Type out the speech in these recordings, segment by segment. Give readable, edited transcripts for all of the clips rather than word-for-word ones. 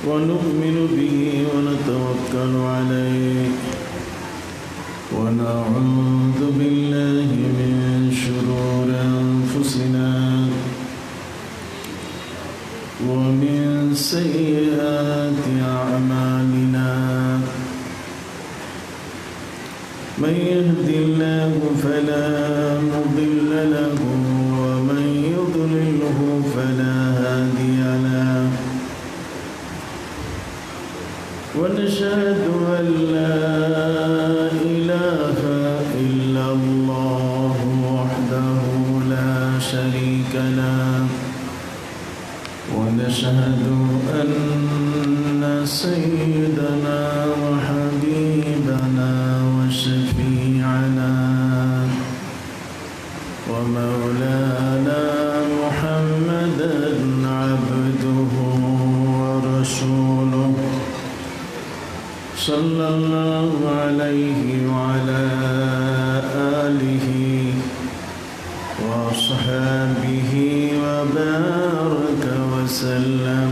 ونؤمن به ونتوكل عليه ونعوذ بالله من شرور أنفسنا ومن سيئات أعمالنا من يهد الله فلا مضل له ومن يضلله فلا هادي له ونشهد أن لا إله إلا الله وحده لا شريك له ونشهد أن سيدنا وحبيبنا وشفيعنا ومولانا محمدا عبده ورسوله صلى الله عليه وعلى آله وصحبه وبارك وسلم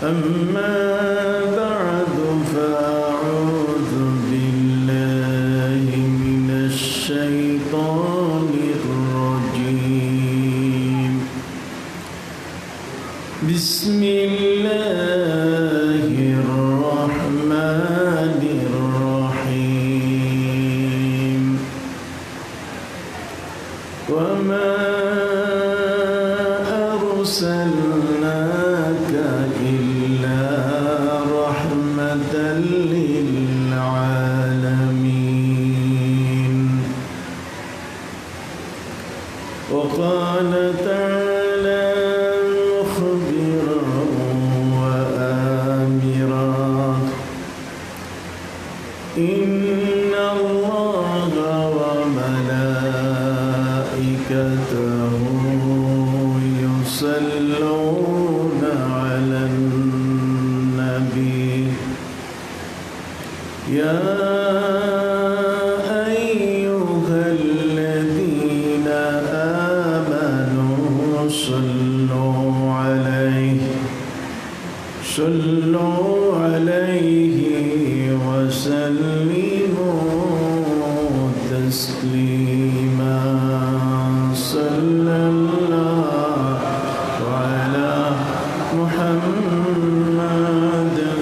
أما بعد فأعوذ بالله من الشيطان الرجيم بسم الله الرحمن الرحيم وما أرسلناك إلا رحمة للعالمين وقال تعالى مخبرا وآمرا إن الله وملائكته يصلون على النبي يا أيها الذين آمنوا صلوا عليه وسلموا تسليما صلى الله على محمد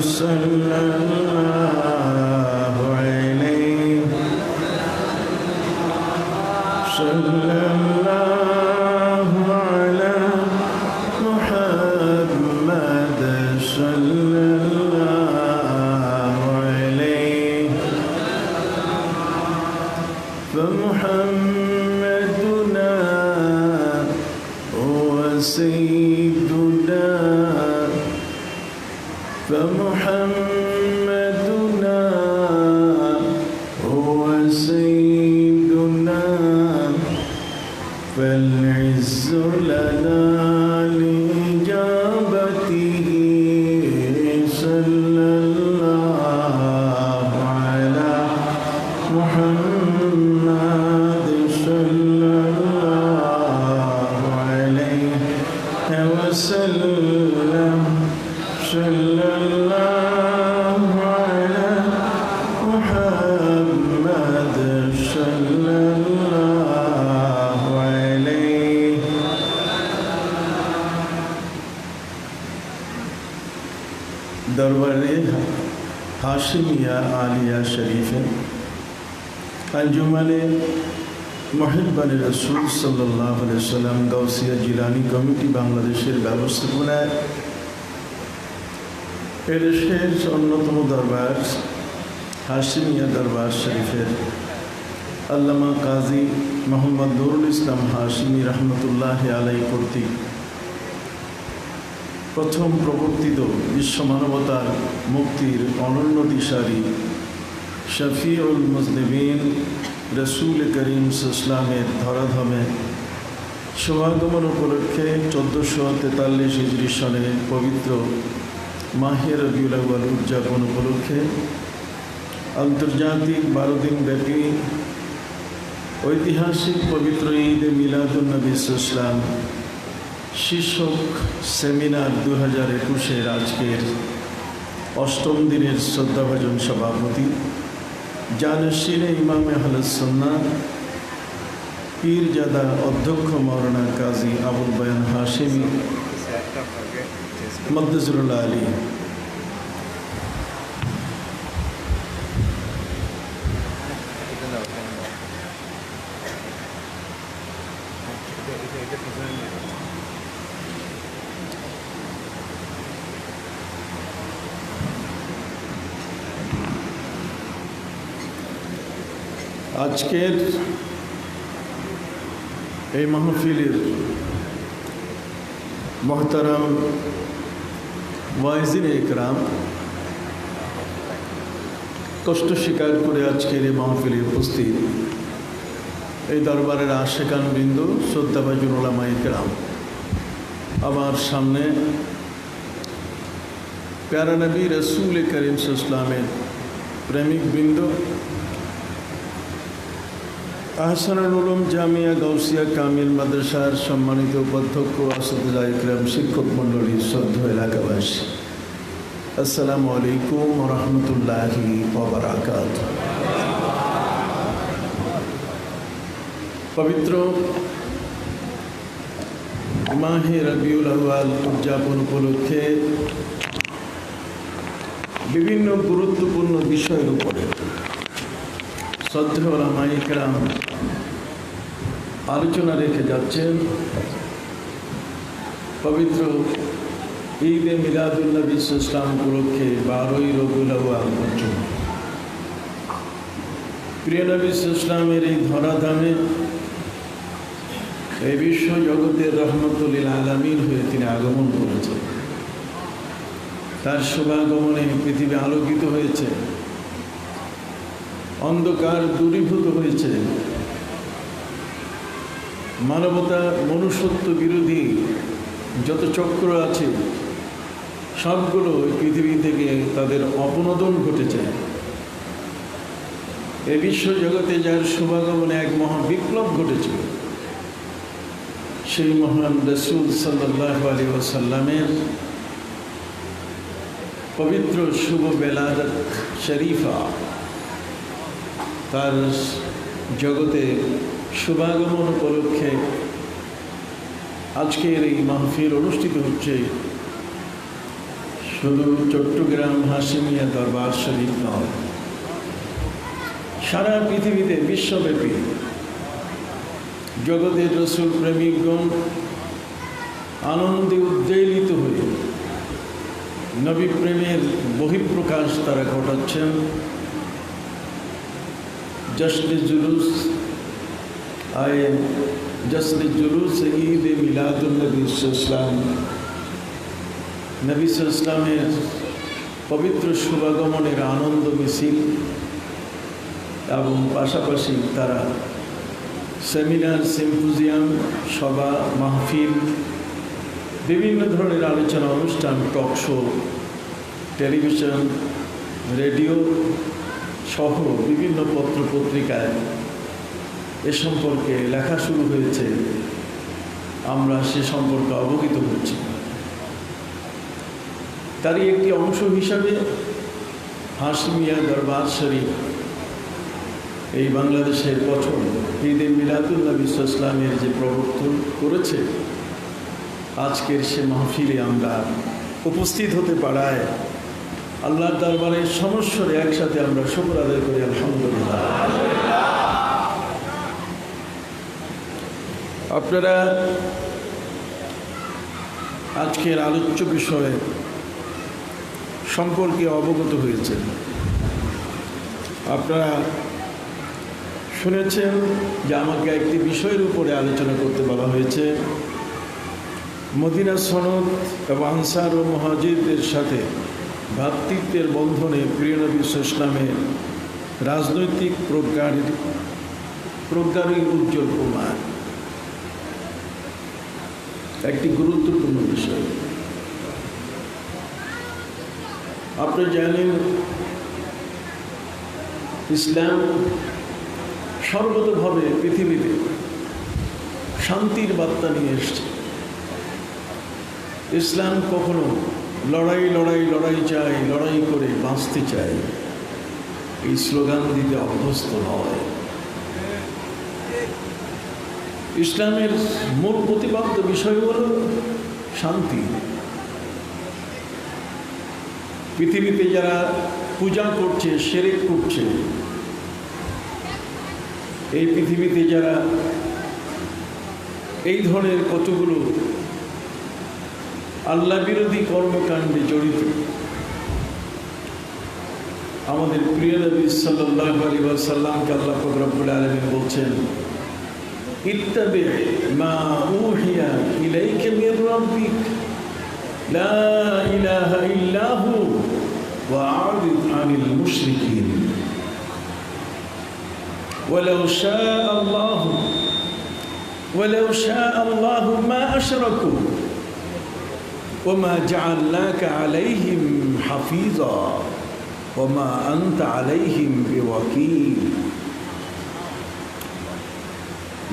صلى الله عليه صلى الله على محمد صلى الله عليه فمحمدنا هو سيدنا فمحمدنا هو سيدنا فالعز لنا لإجابته صلى الله على محمد صلى الله عليه وسلم صلى الله على محمد صلى الله عليه दरबारे हाशिमिया आलिया शरीफ अंजुमने मुहिब्बान रसूल सल्लल्लाहु अलैहि वसल्लम गौसिया जिलानी कमिटी बांग्लादेशेर व्यवस्थापनाय एदेशेर अन्यतम दरबार हाशिमिया दरबार शरीफेर आल्लामा काजी मोहम्मद नुरुल इस्लाम हाशिमी रहमतुल्लाह आलैहि कर्तृक प्रथम प्रवर्तित विश्व मानवतार मुक्तिर अनन्य दिशारी शफीउल मुज़निबीन रसूल करीम सल्लल्लाहु धराधामे शुभागमन उपलक्षे 1443 हिजरी सने पवित्र माहे रबिउल अव्वल उद्यापन उपलक्षे आंतर्जातिक 12 दिन व्यापी ऐतिहासिक पवित्र ईद मिलादुन नबी सल्लल्लाहु শীর্ষক সেমিনার 2021-এর আজকের অষ্টম দিনের শ্রদ্ধাভাজন সভাপতি জানশীনে ইমামে আহলুস সুন্নাহ পীরজাদা অধ্যক্ষ মাওলানা কাজী আবুল বায়ান হাশেমি মকদুসুল্লাহ আলী। আজকের এই মাহফিলের মোহতারাম ওয়াইজিন একরাম কষ্ট স্বীকার করে আজকের এই মাহফিলে উপস্থিত এই দরবারের আশেকান বৃন্দ, শ্রদ্ধাভাজন উলামা একরাম, আমার সামনে প্যারা নবী রসুল করিম সাল্লাল্লাহু আলাইহি ওয়াসাল্লামের প্রেমিক বৃন্দ, আহসানুল উলুম জামিয়া গাউসিয়া কামিল মাদ্রাসার সম্মানিত উপাধ্যক্ষ, আসাদুল্লাহ ইকরাম, শিক্ষক মণ্ডলী, শ্রদ্ধেয় এলাকাবাসী, আসসালামু আলাইকুম ওয়া রাহমাতুল্লাহি ওয়া বারাকাতুহু। পবিত্র মাহে রবিউল আউয়াল উদযাপন উপলক্ষে বিভিন্ন গুরুত্বপূর্ণ বিষয়ের উপরে শ্রদ্ধেয় উলামা ইকরাম আলোচনা রেখে যাচ্ছেন। পবিত্র ঈদে মিলাদুন নবী সাল্লাল্লাহু আলাইহি ওয়াসাল্লাম উপলক্ষে 12ই রবিউল আউয়াল পর্যন্ত প্রিয় নবী সাল্লাল্লাহু আলাইহি ওয়াসাল্লামের এই ধরাধামে এই বিশ্ব জগতের রহমতুল লিল আলামিন হয়ে তিনি আগমন করেছেন। তার শুভাগমনে পৃথিবী আলোকিত হয়েছে, অন্ধকার দূরীভূত হয়েছে, মানবতা মনুষ্যত্ব বিরোধী যত চক্র আছে সবগুলো পৃথিবী থেকে তাদের অপনোদন ঘটেছে। এই বিশ্ব জগতে যার শুভাগমনে এক মহা বিপ্লব ঘটেছে, সেই মহান রাসূল সাল্লাল্লাহু আলাইহি ওয়াসাল্লামের পবিত্র শুভ বেলাদত শরীফা, তার জগতে শুভাগমন উপলক্ষে আজকের এই মাহফিল অনুষ্ঠিত হচ্ছে। শুধু চট্টগ্রাম হাশিমিয়া দরবার শরীফ নয়, সারা পৃথিবীতে বিশ্বব্যাপী জগতের রসুল প্রেমিকগণ আনন্দে উদ্বেলিত হয়ে নবী প্রেমের বহিঃপ্রকাশ তারা ঘটাচ্ছেন। জশ্নে জুলুস আয়ে জশ্নে জুলুস ঈদ মিলাদুন নবী সাল্লাল্লাহু আলাইহি ওয়াসাল্লাম, নবী সাল্লাল্লাহু আলাইহি ওয়াসাল্লামের পবিত্র শুভাগমনের আনন্দ মিছিল এবং পাশাপাশি তারা সেমিনার, সিম্পোজিয়াম, সভা, মাহফিল, বিভিন্ন ধরনের আলোচনা অনুষ্ঠান, টক শো, টেলিভিশন, রেডিও সহ বিভিন্ন পত্র পত্রিকায় এ সম্পর্কে লেখা শুরু হয়েছে। আমরা সে সম্পর্কে অবগত হচ্ছি। তারই একটি অংশ হিসাবে হাশিমিয়া দরবার শরীফ এই বাংলাদেশের প্রথম ঈদে মিলাদুন নবী সাল্লাল্লাহু আলাইহি ওয়াসাল্লামের যে প্রবর্তন করেছে, আজকের সে মাহফিলে আমরা উপস্থিত হতে পারায় আল্লাহর দরবারে সমস্বরে একসাথে আমরা শুকর আদায় করি, আলহামদুলিল্লাহ। আপনারা আজকের আলোচ্য বিষয়ে সম্পর্কে অবগত হয়েছেন। আপনারা শুনেছেন যে আমাকে একটি বিষয়ের উপরে আলোচনা করতে বলা হয়েছে। মদিনা সনদ এবং আনসার ও মুহাজিরদের সাথে ভ্রাতৃত্বের বন্ধনে প্রিয় নবী সাল্লাল্লাহু আলাইহি ওয়াসাল্লামের রাজনৈতিক প্রজ্ঞারই উজ্জ্বল প্রমাণ, একটি গুরুত্বপূর্ণ বিষয়। আপনি জানেন ইসলাম সর্বতভাবে পৃথিবীতে শান্তির বার্তা নিয়ে এসছে। ইসলাম কখনো লড়াই লড়াই লড়াই চায়, লড়াই করে বাঁচতে চায়, এই স্লোগান দিতে অভ্যস্ত নয়। ইসলামের মূল প্রতিপাদ্য বিষয় হল শান্তি। পৃথিবীতে যারা পূজা করছে, শিরক করছে, এই পৃথিবীতে যারা এই ধরনের কতগুলো আল্লাহ বিরোধী কর্মকাণ্ডে জড়িত, আমাদের প্রিয় নবী সাল্লাল্লাহু আলাইহি ওয়াসাল্লামকে আল্লাহ পাক রব্বুল আলামিন বলছেন, ইত্তাবি মা উহিয়া ইলাইকা মির রাব্বিক লা ইলাহা ইল্লা হু ওয়া আ'রিদ আনিল মুশরিকিন ওয়ালাউ শাআ আল্লাহু মা আশরাকু ওয়া মা জাআলনাকা আলাইহিম হাফিজা ওয়া মা আনতা আলাইহিম বিওয়াকিল।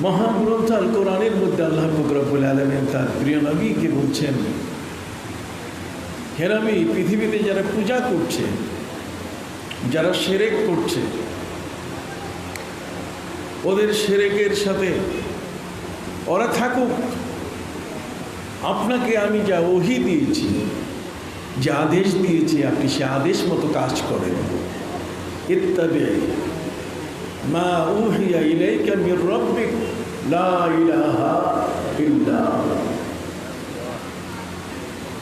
মহাগ্রন্থ আল কোরআনের মধ্যে আল্লাহ পাক রব্বুল আলামিন তার প্রিয় নবীকে বলছেন, হে নবী, পৃথিবীতে যারা পূজা করছে, যারা শিরক করছে, ওদের শিরকের সাথে ওরা থাকুক। আপনাকে আমি যা ওহী দিয়েছি, যে আদেশ দিয়েছি, আপনি সে আদেশ মতো কাজ করেন। ইত্তাবি মা উহিয়া ইলাইকা মির রাব্বিক লা ইলাহা ইল্লা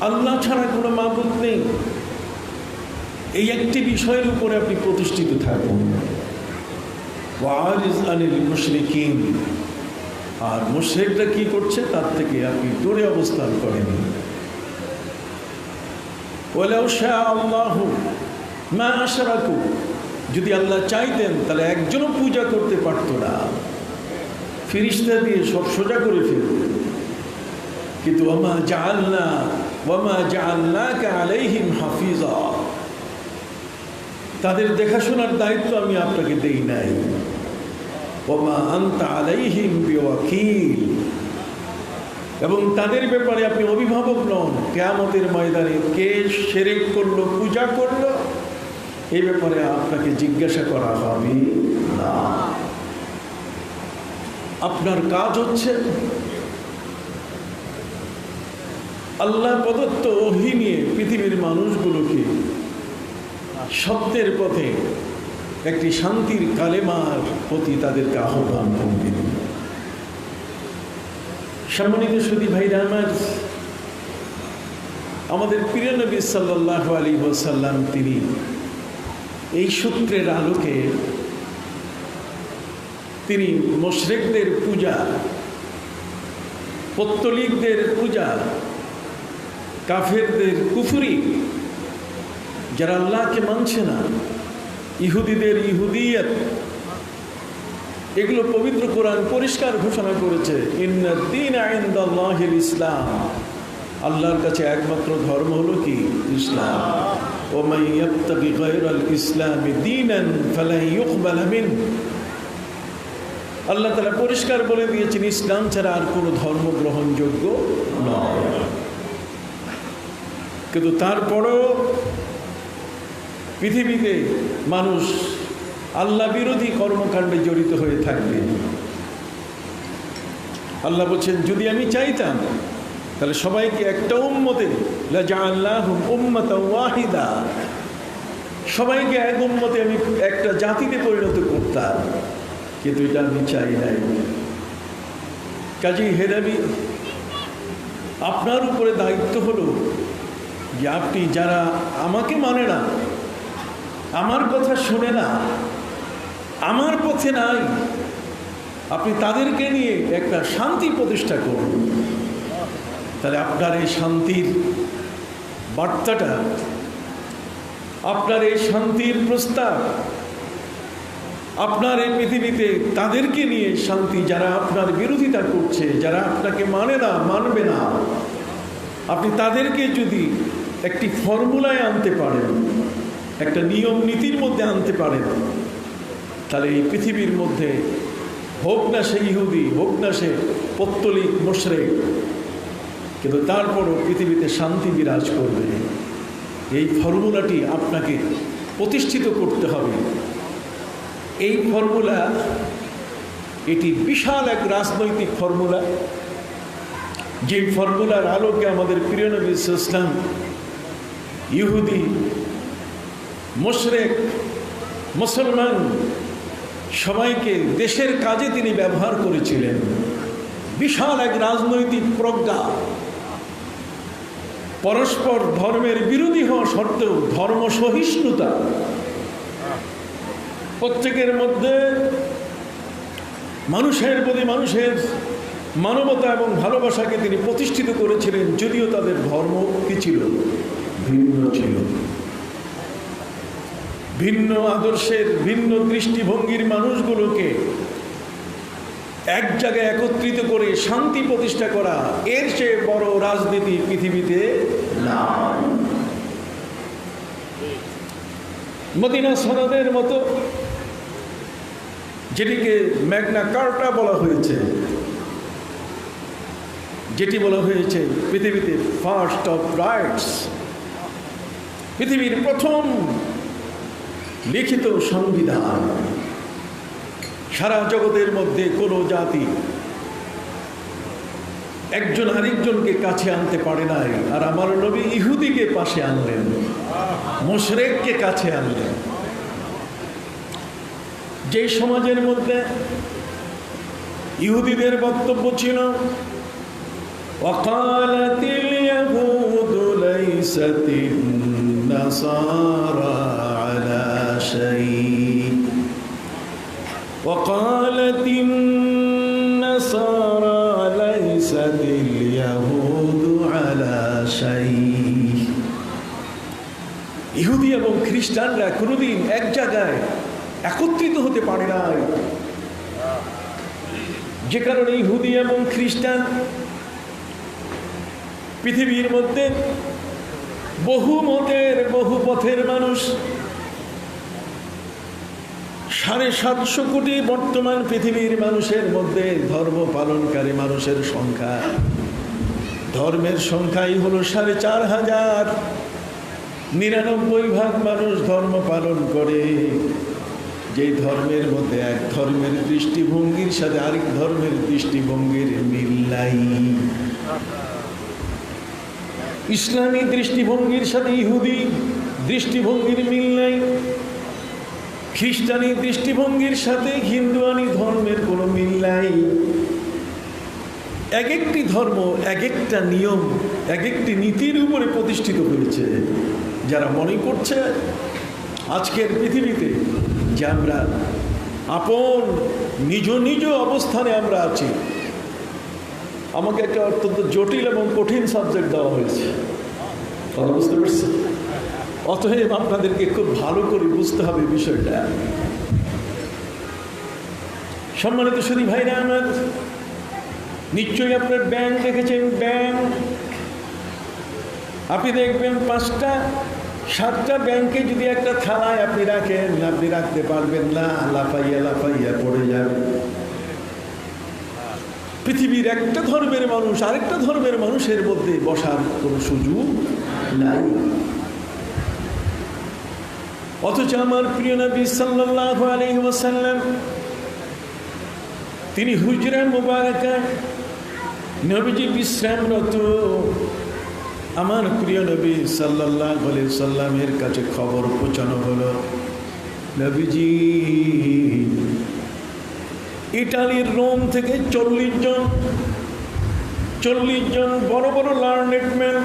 আল্লাহ ছাড়া কোনো মাবুদ নেই, এই একটি বিষয়ের উপরে আপনি প্রতিষ্ঠিত থাকুন। ওয়া আরিজ আনিল মুশরিকিন, আর মুশরিকরা কি করছে তার থেকে আপনি দূরে অবস্থান করেন। ওয়ালাউ শাআ আল্লাহু মা আশরাকু, যদি আল্লাহ চাইতেন তাহলে একজনও পূজা করতে পারত না, ফেরেশতা দিয়ে সব সোজা করে ফেলতেন। কিন্তু ওয়ামা জাআলনাকা আলাইহিম হাফিজা, তাদের দেখাশোনার দায়িত্ব আমি আপনাকে দেই নাই। ওয়ামা আনতা আলাইহিম বিওয়াকিল, এবং তাদের ব্যাপারে আপনি অভিভাবক নন। কিয়ামতের ময়দানে কে শিরক করলো, পূজা করলো, এই ব্যাপারে আপনাকে জিজ্ঞাসা করা হবে না। আপনার কাজ হচ্ছে আল্লাহ প্রদত্ত ওহী নিয়ে পৃথিবীর মানুষগুলোকে সত্যের পথে একটি শান্তির কালেমার প্রতি তাদেরকে আহ্বান করবেন। সম্মানিত সুধী ভাইরা আমার, আমাদের প্রিয় নবী সাল্লাল্লাহু আলাইহি ওয়াসাল্লাম তিনি এই সূত্রের আলোকে তিনি মুশরিকদের পূজা, পৌত্তলিকদের পূজা, কাফেরদের কুফরি, যারা আল্লাহকে মানছে না, ইহুদিদের ইহুদিয়ত, এগুলো পবিত্র কোরআন পরিষ্কার ঘোষণা করেছে, ইন্নাদ দীনা ইনদাল্লাহিল ইসলাম, আল্লাহর কাছে একমাত্র ধর্ম হলো কি? ইসলাম। ওয়া মান ইয়াবতাগি গায়রাল ইসলামি দীনান ফালান ইউকবালা মিনহু, আল্লাহ তাআলা পরিষ্কার বলে দিয়েছেন ইসলাম ছাড়া আর কোনো ধর্ম গ্রহণযোগ্য নয়। কিন্তু তারপরও পৃথিবীতে মানুষ আল্লাহ বিরোধী কর্মকাণ্ডে জড়িত হয়ে থাকবে। আল্লাহ বলছেন, যদি আমি চাইতাম তাহলে সবাইকে একটা উম্মতে লাজআলনাহুম উম্মাতান ওয়াহিদা, সবাইকে এক উম্মতে আমি একটা জাতিতে পরিণত করতাম, কিন্তু এটা আমি চাই নাই। কাজেই হে নবী, আপনার উপরে দায়িত্ব হলো যে আপনি যারা আমাকে মানে না, আমার কথা শুনে না, আমার পথে নাই, আপনি তাদেরকে নিয়ে একটা শান্তি প্রতিষ্ঠা করুন। তাহলে আপনার এই শান্তির বার্তাটা, আপনার এই শান্তির প্রস্তাব, আপনার এই পৃথিবীতে তাদেরকে নিয়ে শান্তি, যারা আপনার বিরোধিতা করছে, যারা আপনাকে মানে না, মানবে না, আপনি তাদেরকে যদি একটি ফর্মুলায় আনতে পারেন, একটা নিয়ম নীতির মধ্যে আনতে পারেন, তাহলে এই পৃথিবীর মধ্যে হোক না সে ইহুদি, হোক না সে পৌত্তলিক মুশরিক, কিন্তু তারপরও পৃথিবীতে শান্তি বিরাজ করবে। এই ফর্মুলাটি আপনাকে প্রতিষ্ঠিত করতে হবে। এই ফর্মুলা, এটি বিশাল এক রাজনৈতিক ফর্মুলা, যে ফর্মুলার আলোকে আমাদের প্রিয় নবী সাল্লাল্লাহু আলাইহি ওয়াসাল্লাম ইহুদি, মুশরিক, মুসলমান সবাইকে দেশের কাজে তিনি ব্যবহার করেছিলেন। বিশাল এক রাজনৈতিক প্রজ্ঞা, পরস্পর ধর্মের বিরোধী হওয়া সত্ত্বেও ধর্ম সহিষ্ণুতা, প্রত্যেকের মধ্যে মানুষের প্রতি মানুষের মানবতা এবং ভালোবাসাকে তিনি প্রতিষ্ঠিত করেছিলেন, যদিও তাদের ধর্ম কি ছিল? ভিন্ন ছিল। ভিন্ন আদর্শের, ভিন্ন দৃষ্টিভঙ্গির মানুষগুলোকে এক জায়গায় একত্রিত করে শান্তি প্রতিষ্ঠা করা, এর চেয়ে বড় রাজনীতি পৃথিবীতে না। মদিনা সনদের মতো, যেটিকে ম্যাগনা কার্টা বলা হয়েছে, যেটি বলা হয়েছে পৃথিবীতে ফার্স্ট অফ রাইটস, পৃথিবীর প্রথম লিখিত সংবিধান। সারা জগতের মধ্যে কোনো জাতি একজন আরেকজনকে কাছে আনতে পারে নাই, আর আমার নবী ইহুদিকে পাশে আনলেন, মুশরিককে কাছে আনলেন। যে সমাজের মধ্যে ইহুদিদের বক্তব্য ছিল ওয়াকালাতিল ইয়াহুদু লাইসাতিন নাসারা আলা শাইء ওয়াকালাতিন নাসারা লাইসাতিল ইয়াহুদু আলা শাইء। ইহুদি এবং খ্রিস্টানরা কোনোদিন এক জায়গায় একত্রিত হতে পারে নাই, যে কারণে ইহুদি এবং খ্রিস্টান পৃথিবীর মধ্যে বহু মতের, বহু পথের মানুষ, 750 কোটি বর্তমান পৃথিবীর মানুষের মধ্যে ধর্ম পালনকারী মানুষের সংখ্যা, ধর্মের সংখ্যাই হলো 4,500। 99% মানুষ ধর্ম পালন করে। যেই ধর্মের মধ্যে এক ধর্মের দৃষ্টিভঙ্গির সাথে আরেক ধর্মের দৃষ্টিভঙ্গির মিল নাই। ইসলামী দৃষ্টিভঙ্গির সাথে ইহুদি দৃষ্টিভঙ্গির মিল নাই, খ্রিস্টানি দৃষ্টিভঙ্গির সাথে হিন্দুয়ানি ধর্মের কোনো মিল নাই। এক একটি ধর্ম এক একটা নিয়ম, এক একটি নীতির উপরে প্রতিষ্ঠিত হয়েছে। যারা মনে করছে আজকের পৃথিবীতে যে আমরা আপন নিজ নিজ অবস্থানে আমরা আছি, আমাকে একটা অত্যন্ত জটিল এবং কঠিন সাবজেক্ট দেওয়া হয়েছে, কথা বুঝতে পারছি? অতএব আপনাদেরকে খুব ভালো করে বুঝতে হবে বিষয়টা। সম্মানিত সুধী ভাইরা আমার, নিশ্চয়ই আপনার ব্যাংক দেখেছেন। ব্যাংক আপনি দেখবেন 5টা 7টা ব্যাংকে যদি একটা থানায় আপনি রাখেন, আপনি রাখতে পারবেন না, লাফাইয়া লাফাইয়া পড়ে যাবে। পৃথিবীর একটা ধর্মের মানুষ আরেকটা ধর্মের মানুষের মধ্যে বসার কোনো সুযোগ নাই। অথচ আমার প্রিয় নবী সাল্লাল্লাহু আলাইহি ওয়াসাল্লাম তিনি হুজরা মুবারাকা, নবীজি বিশ্রামরত, আমার প্রিয় নবী সাল্লাল্লাহু আলাইহি ওয়াসাল্লামের কাছে খবর পৌঁছানো হলো, নবীজি ইটালির রোম থেকে 40 জন বড় বড় লার্নেড ম্যান,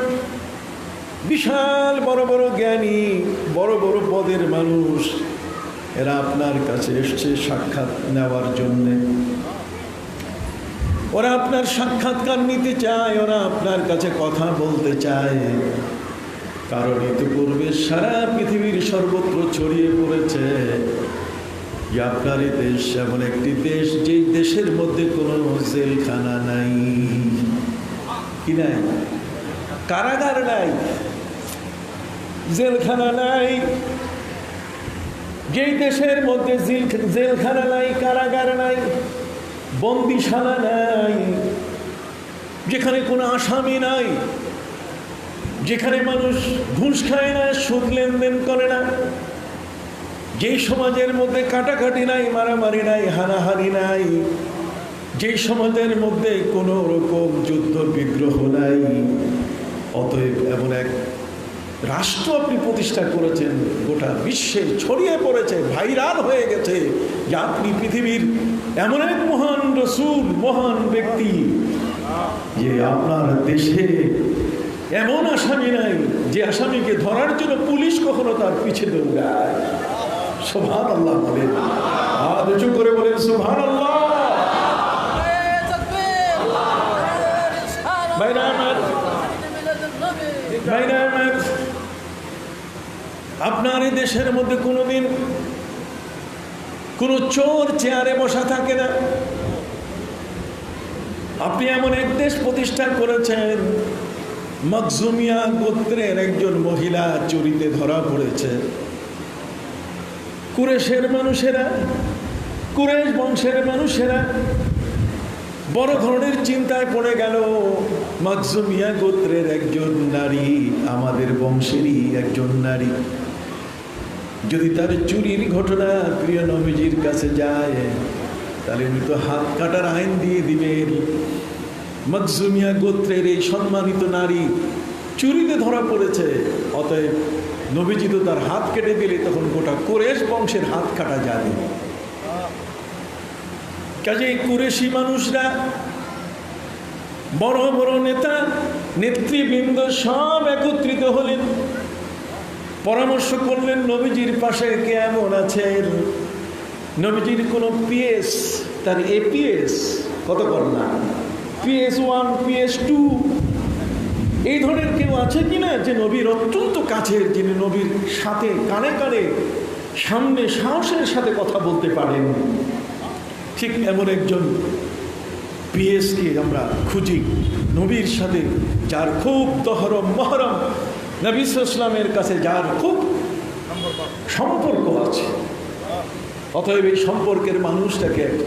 বিশাল বড় বড় জ্ঞানী, বড় বড় পদের মানুষ, এরা আপনার কাছে এসছে সাক্ষাৎ নেওয়ার জন্যে। ওরা আপনার সাক্ষাৎকার নিতে চায়, ওরা আপনার কাছে কথা বলতে চায়। কারণ ইতিপূর্বে সারা পৃথিবীর সর্বত্র ছড়িয়ে পড়েছে যে আপনার এই দেশ এমন একটি দেশ, যেই দেশের মধ্যে কোনো জেলখানা নাই। কি নাই? কারাগার নাই, জেলখানা নাই। যেই দেশের মধ্যে জেলখানা নাই, কারাগার নাই, বন্দিশালা নাই, যেখানে কোনো আসামি নাই, যেখানে মানুষ ঘুষ খায় না, সুদ লেনদেন করে না, যেই সমাজের মধ্যে কাটাকাটি নাই, মারামারি নাই, হানাহানি নাই, যেই সমাজের মধ্যে কোনো রকম যুদ্ধ বিগ্রহ নাই, অতএব এমন এক রাষ্ট্র আপনি প্রতিষ্ঠা করেছেন, গোটা বিশ্বে ছড়িয়ে পড়েছে, ভাইরাল হয়ে গেছে যে আপনি পৃথিবীর এমন এক মহান রসূল, মহান ব্যক্তি, যে আপনার দেশে এমন আসামি নাই যে আসামিকে ধরার জন্য পুলিশ কখনো তার পিছে দৌড়ায়। সুবহানাল্লাহ বলেন, আর উঁচু করে বলেন সুবহানাল্লাহ। আপনার এই দেশের মধ্যে কোনোদিন কোন চোর চেয়ারে বসা থাকে না। আপনি এমন এক দেশ প্রতিষ্ঠা করেছেন, মখজুমিয়া গোত্রের একজন মহিলা চুরিতে ধরা পড়েছে। কুরেশের মানুষেরা, কুরেশ বংশের মানুষেরা বড় ধরনের চিন্তায় পড়ে গেল। মখজুমিয়া গোত্রের একজন নারী, আমাদের বংশেরই একজন নারী, যদি তার চুরির ঘটনা প্রিয় নবীজির কাছে যায় তাহলে উনি তো হাত কাটার আইন দিয়ে দিবেন। মখজুমিয়া গোত্রের এই সম্মানিত নারী চুরিতে ধরা পড়েছে, অতএব নবীজি তো তার হাত কেটে দিলে তখন গোটা কুরেশ বংশের হাত কাটা যাবে। কাজেই কুরেশি মানুষরা, বড় বড় নেতা নেতৃবৃন্দ সব একত্রিত হলেন, পরামর্শ করলেন নবীজির পাশে কে এমন আছেন, নবীজির কোনো পিএস, তার এপিএস কত কর না, PS1 PS2 এই ধরনের কেউ আছে কিনা যে নবীর অত্যন্ত কাছের, যিনি নবীর সাথে কানে কানে সামনে সাহসের সাথে কথা বলতে পারেন। ঠিক এমন একজন পিএসকে আমরা খুঁজি, নবীর সাথে যার খুব দহরম মহরম, নবী সাল্লাল্লাহু আলাইহি ওয়াসাল্লামের কাছে যার খুব সম্পর্ক আছে। অতএব এই সম্পর্কের মানুষটাকে একটু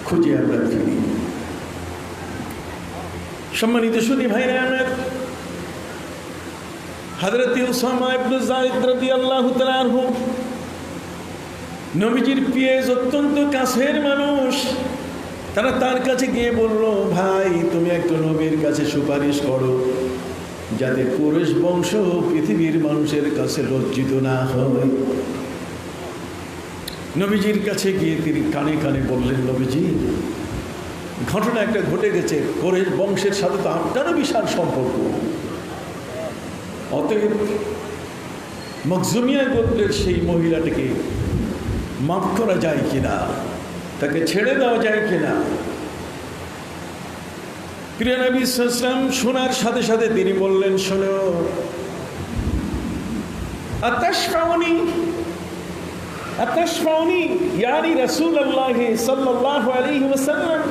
খুঁজে আমরা ফিরি। সম্মানিত সুধী ভাইরা আমার, হযরত উসামা ইবনে যায়েদ রাদিয়াল্লাহু তাআলা আনহু নবীজির পিএস, অত্যন্ত কাছের মানুষ। তারা তার কাছে গিয়ে বলল, ভাই তুমি একটু নবীর কাছে সুপারিশ করো যাতে কুরেশ বংশ পৃথিবীর মানুষের কাছে লজ্জিত না হয়। নবীজির কাছে গিয়ে তিনি কানে কানে বললেন, নবীজি ঘটনা একটা ঘটে গেছে, কুরেশ বংশের সাথে তো আপনারও বিশাল সম্পর্ক, অতএব মখজুমিয়া গোত্রের সেই মহিলাটিকে মাফ করা যায় কিনা, তাকে ছেড়ে দেওয়া যায় কিনা। প্রিয় নবী সাল্লাল্লাহু আলাইহি ওয়াসাল্লাম শোনার সাথে সাথে তিনি বললেন, শোনো, আতাশফাউনি আতাশফাউনি ইয়ানি রাসূলুল্লাহ সাল্লাল্লাহু আলাইহি ওয়াসাল্লাম,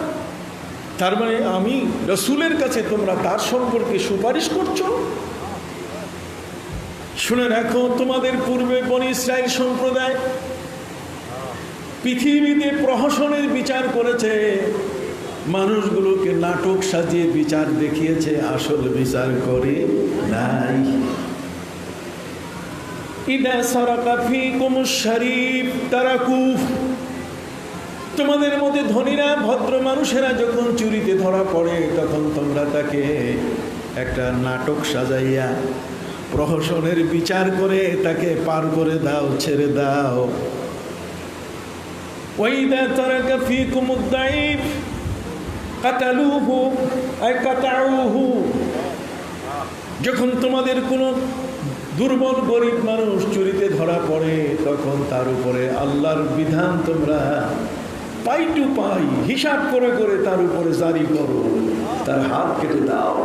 তার মানে আমি রাসূলের কাছে তোমরা তার সম্পর্কে সুপারিশ করছো। শুনে রাখো, তোমাদের পূর্বে বনী ইসরাইল সম্প্রদায় পৃথিবীতে প্রহসনের বিচার করেছে, মানুষগুলোকে নাটক সাজিয়ে বিচার দেখিয়েছে, আসল বিচার করে নাই। ইদা সারাকা ফীকুমুশ শরীফ তারাকু, তোমাদের মধ্যে ধনীরা ভদ্র মানুষেরা যখন চুরিতে ধরা পড়ে তখন তোমরা তাকে একটা নাটক সাজাইয়া প্রহসনের বিচার করে তাকে পার করে দাও, ছেড়ে দাও। ওয়াইদা তারাকা ফীকুমুদ দাঈফ কাতালুহু আই কাতাউহু, যখন তোমাদের কোনো দুর্বল গরিব মানুষ চুরিতে ধরা পড়ে তখন তার উপরে আল্লাহর বিধান তোমরা পাই টু পাই হিসাব করে করে তার উপরে জারি করো, তার হাত কেটে দাও।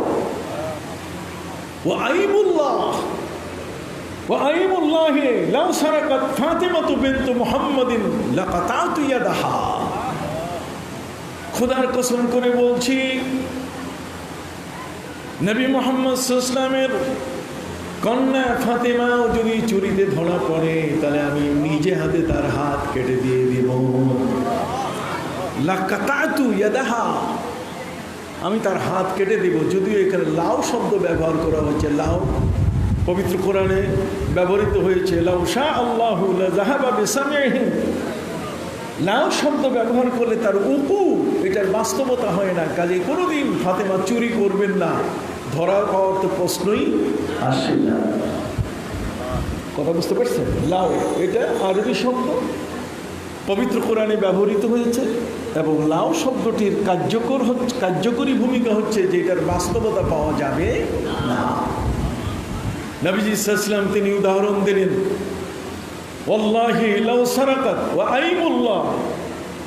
ওয়াইমুল্লাহ লাউ সারাকাত ফাতিমাতু বিনতু মুহাম্মাদিন লাকাতাতু ইয়াদাহা, খোদার কসম করে বলছি, নবী মুহাম্মদ সাল্লাল্লাহু আলাইহি ওয়াসাল্লামের কন্যা ফাতেমাও যদি চুরিতে ধরা পড়ে তাহলে আমি নিজে হাতে তার হাত কেটে দিয়ে দিব। লাকাতাতু ইয়াদাহা, আমি তার হাত কেটে দেব। যদিও এখানে লাউ শব্দ ব্যবহার করা হয়েছে, লাউ পবিত্র কোরআনে ব্যবহৃত হয়েছে, লাউ শাআ আল্লাহু লাযাহাবা বিসামইহিম। লাউ শব্দ ব্যবহার করলে তার এটার বাস্তবতা হয় না। কাজে কোনোদিন ফাতেমা চুরি করবেন না, ধরা পাওয়ার তো প্রশ্নই আসে না। কথা বুঝতে পারছেন? লাউ এটা আরবি শব্দ, পবিত্র কোরআনে ব্যবহৃত হয়েছে, এবং লাউ শব্দটির কার্যকরী ভূমিকা হচ্ছে যে এটার বাস্তবতা পাওয়া যাবে না। নবীজি সাল্লাল্লাহু আলাইহি ওয়াসাল্লাম তিনি উদাহরণ দিলেন, ওয়াল্লাহি লাউ সারাকাত ওয়া আইমুল্লাহ,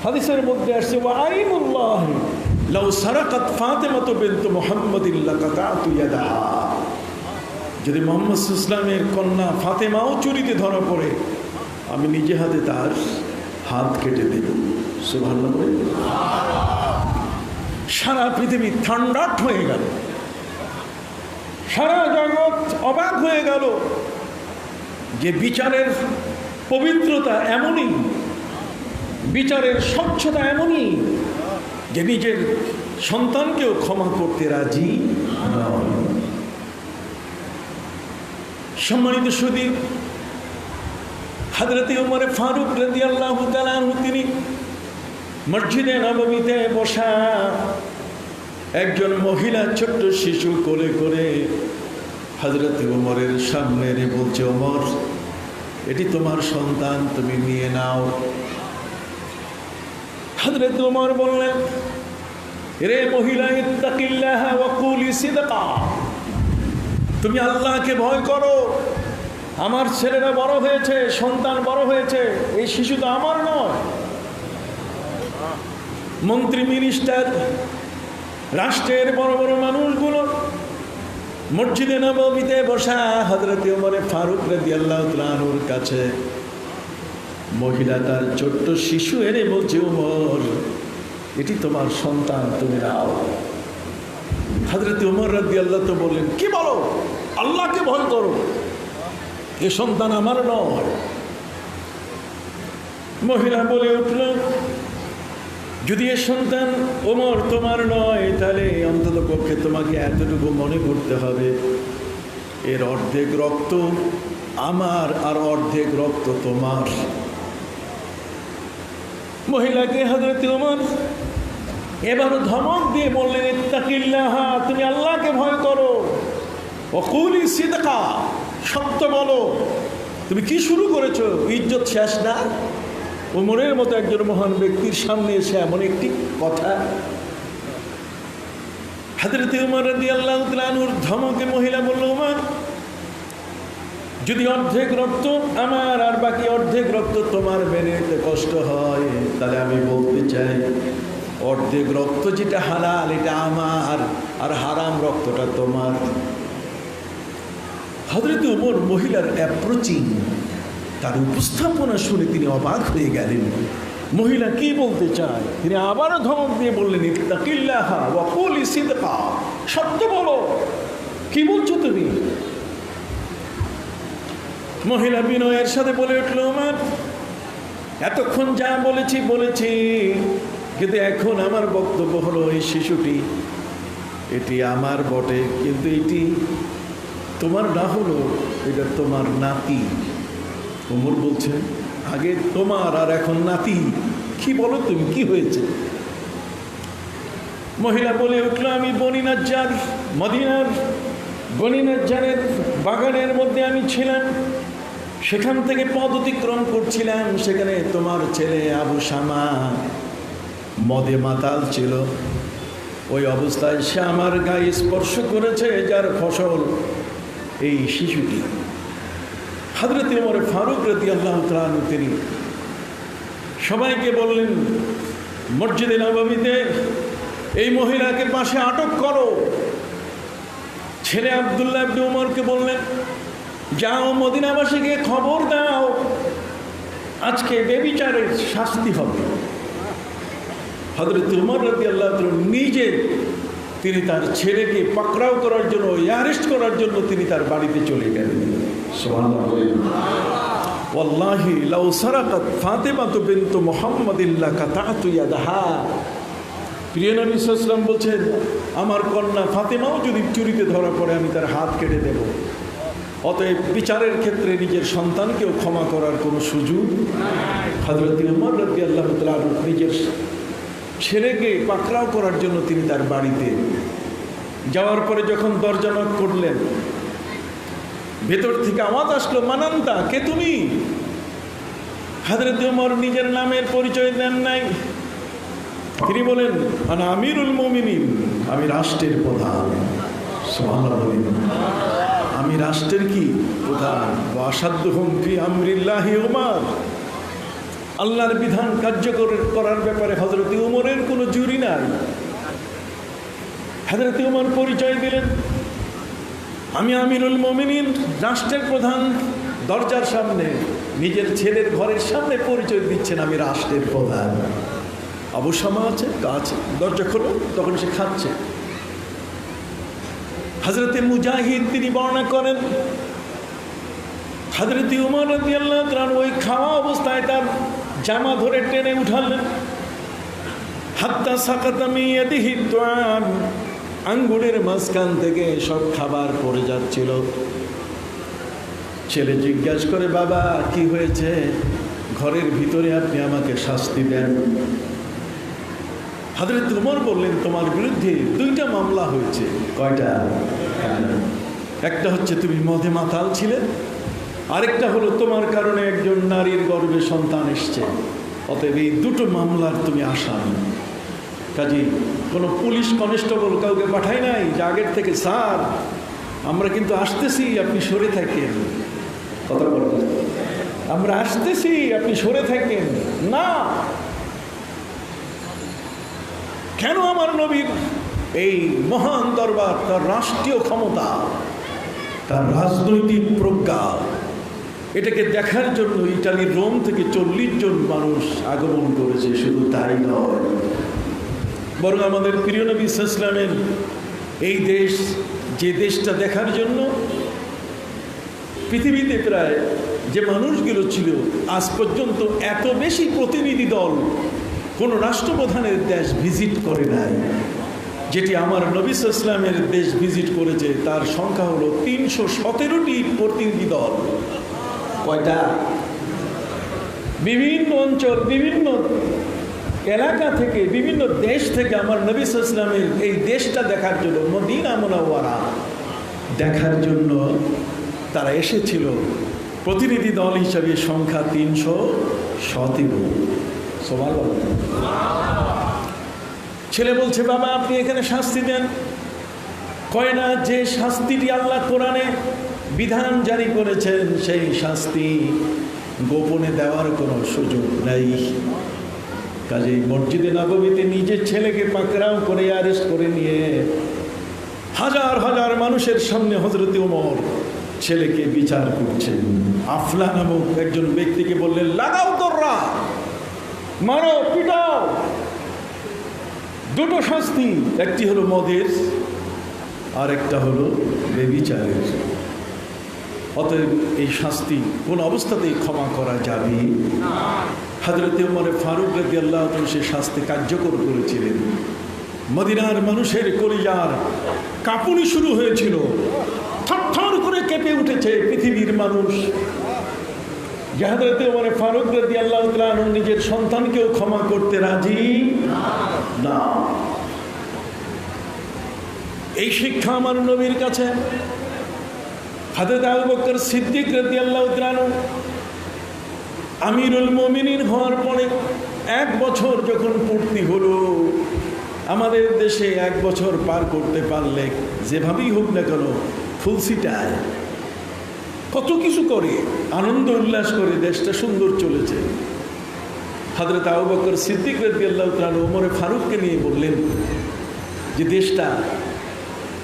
হাদিসের মধ্যে আসছে ওয়া আইমুল্লাহ লাউ সারাকাত ফাতিমাতু বিনতু মুহাম্মাদিন লাকাতাতু ইয়াদাহা। যদি মুহাম্মদ সাল্লাল্লাহু আলাইহি ওয়াসাল্লামের কন্যা ফাতেমাও চুরিতে ধরা পড়ে, আমি নিজে হাতে তার হাত কেটে দেব। সুবহানাল্লাহ। সারা পৃথিবী থান্ডাট হয়ে গেল, সারা জগৎ অবাক হয়ে গেল যে বিচারের পবিত্রতা এমনই, বিচারের স্বচ্ছতা এমনই যে নিজের সন্তানকেও ক্ষমা করতে রাজি নয়। সম্মানিত সুধী, হযরত ওমর ফারুক রাদিয়াল্লাহু তাআলা আনহু তিনি মসজিদে নববীতে বসা একজন মহিলা ছোট্ট শিশু কোলে করে হযরত ওমরের সামনে রে বলছে, ওমর এটি তোমার সন্তান, তুমি নিয়ে নাও। হযরত ওমর বললেন, রে মহিলা, ইত্তাকিল্লাহ ওয়া কুলি সিদকা, তুমি আল্লাহকে ভয় করো। আমার ছেলেরা বড় হয়েছে, সন্তান বড় হয়েছে, এই শিশু তো আমার নয়। মন্ত্রী, মিনিস্টার, রাষ্ট্রের বড় বড় মানুষগুলো মসজিদে নববীতে বসা হযরত ওমর ফারুক রাদিয়াল্লাহু তাআলা আনহুর কাছে মহিলা তার ছোট্ট শিশু এনে বলছে, ওমর এটি তোমার সন্তান, তুমি নাও। হযরত ওমর রাদিয়াল্লাহু তাআলা বললেন, কি বলো? আল্লাহকে ভয় করো, এ সন্তান আমার নয়। মহিলা বলে উঠল, যদি এ সন্তান ওমর তোমার নয়, তাহলে অন্তত পক্ষে তোমাকে এতটুকু মনে করতে হবে, এর অর্ধেক রক্ত আমার আর অর্ধেক রক্ত তোমার। মহিলাকে হযরত ওমর এবার ধমক দিয়ে বললেন, ইত্তাকিল্লাহ, তুমি আল্লাহকে ভয় করো, ওয়া কুলি সিদকা, সত্য বলো। তুমি কি শুরু করেছো? ইজ্জত শেষ না? ওমরের মতো একজন মহান ব্যক্তির সামনে এসে এমন একটি কথা। হযরত ওমর রাদিয়াল্লাহু তাআলা আনহুর ধমকে মহিলা বলল, ওমর যদি অর্ধেক রক্ত আমার আর বাকি অর্ধেক রক্ত তোমার মেনে নিতে কষ্ট হয়, তাহলে আমি বলতে চাই অর্ধেক রক্ত যেটা হালাল এটা আমার, আর হারাম রক্তটা তোমার। হযরত ওমর মহিলার অ্যাপ্রোচিং, তার উপস্থাপনা শুনে তিনি অবাক হয়ে গেলেন। মহিলা কি বলতে চায় তিনি আবারও ধমক দিয়ে বললেন, ইত্তাকিল্লাহ ওয়া কুলি সিদকা, সত্য বলো, কি বলছো তুমি? মহিলা বিনয়ের সাথে বলে উঠল, ওমর এতক্ষণ যা বলেছি, কিন্তু এখন আমার বক্তব্য হলো, এই শিশুটি এটি আমার বটে, কিন্তু এটি তোমার না হলো, এটা তোমার নাতি। ওমর বলছে, আগে তোমার আর এখন নাতি, কি বলো তুমি, কি হয়েছে? মহিলা বলে উঠল, আমি বনি নাজ্জার, মদিনার বনি নাজ্জারের বাগানের মধ্যে আমি ছিলাম, সেখান থেকে পথ অতিক্রম করছিলাম, সেখানে তোমার ছেলে আবু শামা মদে মাতাল ছিল। ওই অবস্থায় সে আমার গায়ে স্পর্শ করেছে, যার ফসল এই শিশুটি। হযরত ওমর ফারুক রাদিয়াল্লাহু তাআলা আনহু তিনি সবাইকে বললেন, মসজিদে নববীতে এই মহিলাকে পাশে আটক করো। ছেলে আব্দুল্লাহ ইবনে ওমরকে বললেন, যাও মদিনাবাসীকে খবর দাও, আজকে বেবিচারের শাস্তি হবে। হযরত ওমর রাদিয়াল্লাহু তাআলা নিজে তিনি তার ছেলেকে পাকড়াও করার জন্য, অ্যারেস্ট করার জন্য তিনি তার বাড়িতে চলে গেলেন। সুবহানাল্লাহ। ওয়াল্লাহি লাউ সারাকাত ফাতিমাতু বিনতু মুহাম্মাদিন লাকাতাতু ইয়াদাহা, প্রিয় নবী সাল্লাল্লাহু আলাইহি ওয়াসাল্লাম বলছেন, আমার কন্যা ফাতেমাও যদি চুরিতে ধরা পড়ে আমি তার হাত কেটে দেব। অতএব বিচারের ক্ষেত্রে নিজের সন্তানকেও ক্ষমা করার কোনো সুযোগ হযরত ওমর রাদিয়াল্লাহু তাআলা নিজের ছেলেকে পাকড়াও করার জন্য তিনি তার বাড়িতে যাওয়ার পরে যখন দরজা নক করলেন, ভেতর থেকে আওয়াজ আসলো, মানান্তা, কে তুমি? হযরত ওমর নিজের নামের পরিচয় দেন নাই। তিনি বলেন, আনা আমিরুল মুমিনিন, আমি রাষ্ট্রের প্রধান। সুবহানাল্লাহ, আমি রাষ্ট্রের কি প্রধান। ওয়াসাদুহুম ফি আমরিল্লাহি ওমর, আল্লাহর বিধান কার্যকর করার ব্যাপারে হযরত ওমরের কোনো জুরি নাই। হযরত ওমর পরিচয় দিলেন, আমি আমিরুল মুমিনিন, রাষ্ট্রের প্রধান। দরজার সামনে নিজের ছেলের ঘরের সামনে পরিচয় দিচ্ছেন, আমি রাষ্ট্রের প্রধান। আবু শামা আছে, কাছে, দরজা খোলো, তখন সে খাচ্ছে। হযরতে মুজাহিদ তিনি বর্ণনা করেন, হযরত ওমর রাদিয়াল্লাহু তাআলা ওই খাওয়া অবস্থায় তার জামা ধরে টেনে উঠালেন। হাত্তা সাকাতা মিন ইয়াদিহি তুআম, আঙ্গুলের মাঝখান থেকে সব খাবার পড়ে যাচ্ছিল। ছেলে জিজ্ঞাসা করে, বাবা কি হয়েছে? ঘরের ভিতরে আপনি আমাকে শাস্তি দেন। হযরত ওমর বললেন, তোমার বিরুদ্ধে 2টা মামলা হয়েছে। কয়টা? একটা হচ্ছে তুমি মদে মাতাল ছিলে, আরেকটা হলো তোমার কারণে একজন নারীর গর্ভে সন্তান এসছে। অতএব এই 2টো মামলার তুমি আসামি। কাজী কোনো পুলিশ কনস্টেবল কাউকে পাঠায় নাই যে আগের থেকে, স্যার আমরা কিন্তু আসতেছি, আপনি সরে থাকেন। কথা বলতে, আমরা আসতেছি, আপনি সরে থাকেন না। কেন আমার নবীর এই মহান দরবার, তার রাষ্ট্রীয় ক্ষমতা, তার রাজনৈতিক প্রজ্ঞা, এটাকে দেখার জন্য ইটালির রোম থেকে 40 জন মানুষ আগমন করেছে। শুধু তাই নয়, বরং আমাদের প্রিয় নবী সাল্লাল্লাহু আলাইহি ওয়াসাল্লামের এই দেশ, যে দেশটা দেখার জন্য পৃথিবীতে প্রায় যে মানুষগুলো ছিল, আজ পর্যন্ত এত বেশি প্রতিনিধি দল কোনো রাষ্ট্রপ্রধানের দেশ ভিজিট করে নাই। যেটি আমার নবী সাল্লাল্লাহু আলাইহি ওয়াসাল্লামের দেশ ভিজিট করেছে, তার সংখ্যা হলো 317টি প্রতিনিধি দল। কয়টা? বিভিন্ন অঞ্চল, বিভিন্ন এলাকা থেকে, বিভিন্ন দেশ থেকে আমার নবী সাল্লাল্লাহু আলাইহি ওয়াসাল্লামের এই দেশটা দেখার জন্য, মদিনা মুনাওয়ারা দেখার জন্য তারা এসেছিল। প্রতিনিধি দল হিসাবে সংখ্যা 317। সুবহানাল্লাহ। ছেলে বলছে, বাবা আপনি এখানে শাস্তি দেন। কয় না, যে শাস্তিটি আল্লাহ কোরআনে বিধান জারি করেছেন সেই শাস্তি গোপনে দেওয়ার কোনো সুযোগ নাই। কাজেই মসজিদে নববীতে নিজের ছেলেকে পাকড়াও করে অ্যারেস্ট করে নিয়ে হাজার হাজার মানুষের সামনে হযরত ওমর ছেলেকে বিচার করছেন। আফলা নামক একজন ব্যক্তিকে বললেন, লাগাও তোররা, মারো, পিটাও। 2টো শাস্তি, একটি হলো মদের, আর একটা হলো ব্যভিচারের। অতএব এই শাস্তি কোন অবস্থাতেই ক্ষমা করা যাবে না। হযরত ওমর ফারুক রাদিয়াল্লাহু তাআলা সে শাস্তি কার্যকর করেছিলেন। মদিনার মানুষের কলিজার কাঁপুনি শুরু হয়েছিল, থরথর করে কেঁপে উঠেছে পৃথিবীর মানুষ। যে হযরত ওমর ফারুক রাদিয়াল্লাহু তাআলা নিজের সন্তানকেও ক্ষমা করতে রাজি না। এই শিক্ষা আমার নবীর কাছে। হযরত আবু বকর সিদ্দিক রাদিয়াল্লাহু তাআলা আমিরুল মুমিনিন হওয়ার পরে 1 বছর যখন পূর্তি হলো, আমাদের দেশে 1 বছর পার করতে পারলে যেভাবেই হোক না কেন ফুলসিটায় কত কিছু করে, আনন্দ উল্লাস করে দেশটা সুন্দর চলেছে। হযরত আবু বকর সিদ্দিক রাদিয়াল্লাহু তাআলা ওমর ফারুককে নিয়ে বললেন যে দেশটা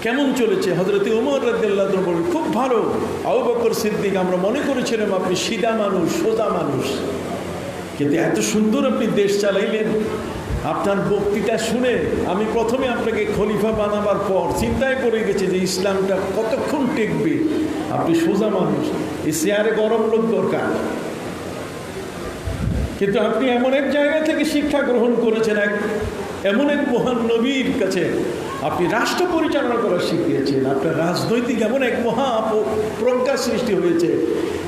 কেমন চলেছে। হযরত ওমর রাদিয়াল্লাহু তাআলা বললেন, খুব ভালো। আবু বকর সিদ্দিক, আমরা মনে করেছিলাম আপনি সিধা মানুষ, সোজা মানুষ, কিন্তু এত সুন্দর আপনি দেশ চালাইলেন। আপনার বক্তৃতা শুনে আমি প্রথমে আপনাকে খলিফা বানাবার পর চিন্তায় পড়ে গেছি যে ইসলামটা কতক্ষণ টেকবে। আপনি সোজা মানুষ, এই চেয়ারে গরম লোক দরকার, কিন্তু আপনি এমন এক জায়গা থেকে শিক্ষা গ্রহণ করেছেন, এক এমন এক মহান নবীর কাছে আপনি রাষ্ট্র পরিচালনা করা শিখিয়েছেন। আপনার রাজনৈতিক এমন এক মহা প্রজ্ঞা সৃষ্টি হয়েছে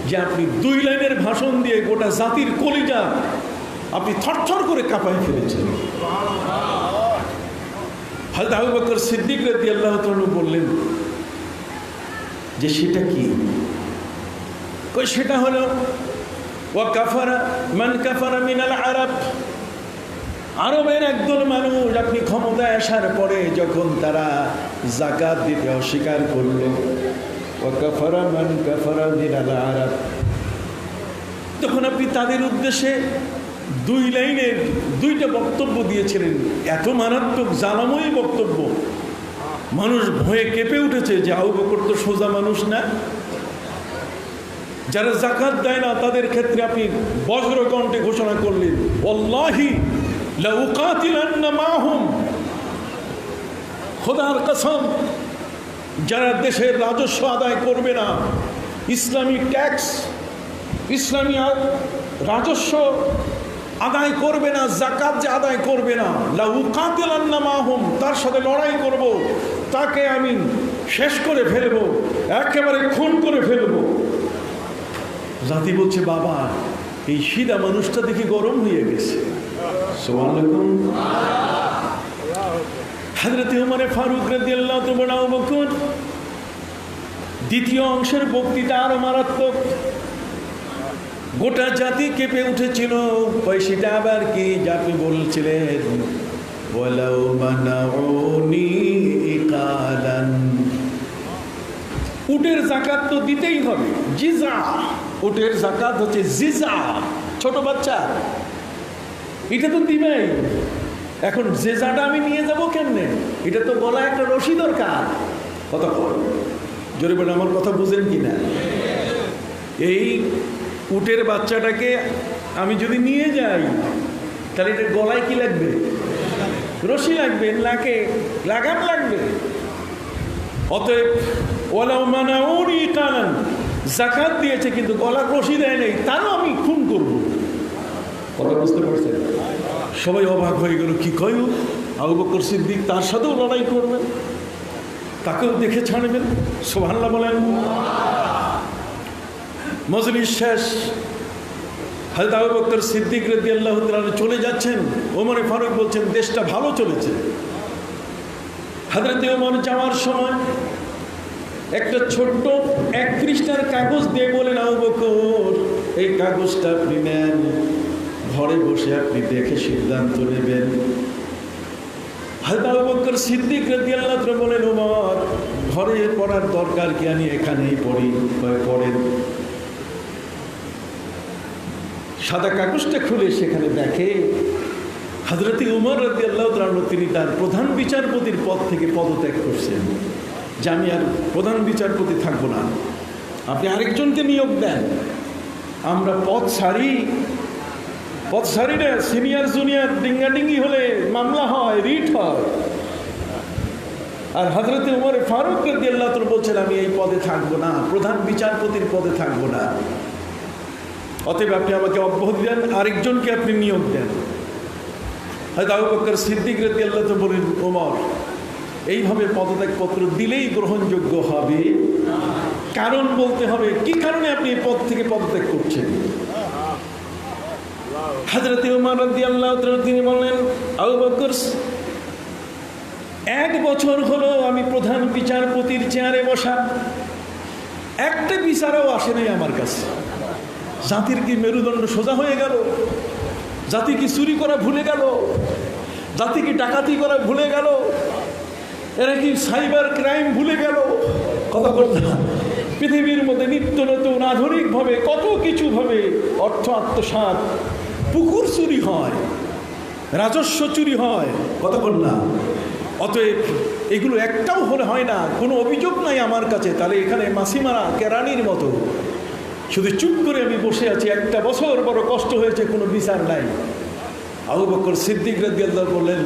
যে আপনি 2 লাইনের ভাষণ দিয়ে গোটা জাতির কলিজা আপনি থরথর করে কাঁপায় ফেলেছেন। হযরত আবু বকর সিদ্দিক রাদিয়াল্লাহু তাআলা বললেন যে সেটা কি? সেটা হলো ওয়া কাফারা মান কাফারা মিনাল আরব, আরবের একদল মানুষ আপনি ক্ষমতায় আসার পরে যখন তারা যাকাত দিতে অস্বীকার করলো, ওয়া কাফারা মান কাফারা মিনাল আরব, তখন আপনি তাদের উদ্দেশ্যে 2 লাইনের 2টা বক্তব্য দিয়েছিলেন। এত মারাত্মক জানাময়ী বক্তব্য, মানুষ ভয়ে কেঁপে উঠেছে যে আবু বকর তো সোজা মানুষ না। যারা যাকাত দেয় না তাদের ক্ষেত্রে আপনি বজ্রকণ্ঠে ঘোষণা করলেন, ওয়াল্লাহি লা উকাতিলান্না মাহুম, খোদার কসম, যারা দেশের রাজস্ব আদায় করবে না, ইসলামী ট্যাক্স, ইসলামী রাজস্ব আদায় করবে না, যাকাত যে আদায় করবে না, লা উকাতিলান্না মাহুম, তার সাথে লড়াই করব, তাকে আমি শেষ করে ফেলবো, একেবারে খুন করে ফেলবো। জাতি বলছে, বাবা এই সিধা মানুষটা দেখে গরম হয়ে গেছে। সুবহানাল্লাহ। হযরত ওমর ফারুক রাদিয়াল্লাহু তাআলা আবু বকর দ্বিতীয় অংশের বক্তৃতা আরো মারাত্মক, গোটা জাতি কেঁপে উঠেছিল। সেটা আবার কি আপনি বলছিলেন, ওয়ালাউ মানাউনি ইকালান, উটের যাকাত তো দিতেই হবে, জিজা, উটের যাকাত হচ্ছে জিজা, ছোট বাচ্চা, এটা তো দিবেই। এখন জিজাটা আমি নিয়ে যাব কেমনে? এটা তো গলায় একটা রশি দরকার। কথা জোরে বলে আমার কথা বুঝেন কিনা? এই উটের বাচ্চাটাকে আমি যদি নিয়ে যাই তাহলে এটা গলায় কি লাগবে? রশি লাগবে, নাকে লাগাম লাগবে। অতএব ওয়ালাউ মানাউনি কালান, যাকাত দিয়েছে কিন্তু গলার রশি দেয় নাই, তারও আমি খুন করব। কথা বুঝতে পারছেন? সবাই অবাক হয়ে গেল, কি কয় আবু বকর সিদ্দিক তার সাথেও লড়াই করবেন, তাকেও দেখে ছাড়বেন? সুবহানাল্লাহ বলেন। মজলিস শেষ, হযরত আবু বকর সিদ্দিক রাদিয়াল্লাহু তাআলা চলে যাচ্ছেন। ওমর ফারুক বলছেন দেশটা ভালো চলেছে। হযরত ওমর যাওয়ার সময় একটা ছোট্ট 1 পৃষ্ঠার কাগজ দিয়ে বলেন, আবু বকর এই কাগজটা আপনি নেন, ঘরে বসে আপনি দেখে সিদ্ধান্ত নেবেন। হযরত আবু বকর সিদ্দিক রাদিয়াল্লাহু তাআলা বলেন, ওমর ঘরে পড়ার দরকার কি, আমি এখানেই পড়ি। পড়েন। সাদা কাগজটা খুলে সেখানে দেখে হযরত উমর রাদিয়াল্লাহু তাআলা তিনি তার প্রধান বিচারপতির পদ থেকে পদত্যাগ করছেন, যে আমি আর প্রধান বিচারপতি থাকবো না, আপনি আরেকজনকে নিয়োগ দেন। আমরা পদ ছাড়ি না, সিনিয়র জুনিয়র ডিঙ্গাডিঙ্গি হলে মামলা হয়, রিট হয়। আর হযরত উমর ফারুক রাদিয়াল্লাহু তাআলা বলছেন আমি এই পদে থাকবো না, প্রধান বিচারপতির পদে থাকবো না, অতএব আপনি আমাকে অব্যাহতি দেন, আরেকজনকে আপনি নিয়োগ দেন। হযরত আবু বকর সিদ্দিক রাদিয়াল্লাহু তাআলা বলেন, ওমর এইভাবে পদত্যাগপত্র দিলেই গ্রহণযোগ্য হবে, কারণ বলতে হবে, কি কারণে আপনি এই পদ থেকে পদত্যাগ করছেন। হযরত ওমর রাদিয়াল্লাহু তাআলা তিনি বললেন, আবু বকর 1 বছর হলো আমি প্রধান বিচারপতির চেয়ারে বসা, একটা বিচারও আসে নাই আমার কাছে। জাতির কি মেরুদণ্ড সোজা হয়ে গেল? জাতি কি চুরি করা ভুলে গেল? জাতি কি ডাকাতি করা ভুলে গেল? এরা কি সাইবার ক্রাইম ভুলে গেল? কথা বলতে পৃথিবীর মধ্যে নিত্য নতুন আধুনিকভাবে কত কিছু ভাবে অর্থ আত্মসাৎ, পুকুর চুরি হয়, রাজস্ব চুরি হয়, কথা বল না। অতএব এগুলো একটাও হলে হয় না, কোনো অভিযোগ নাই আমার কাছে, তাহলে এখানে মাছি মারা কেরানির মতো শুধু চুপ করে আমি বসে আছি, 1 বছর বড় কষ্ট হয়েছে, কোনো বিচার নাই। আবু বকর সিদ্দিক রাদিয়াল্লাহু বললেন,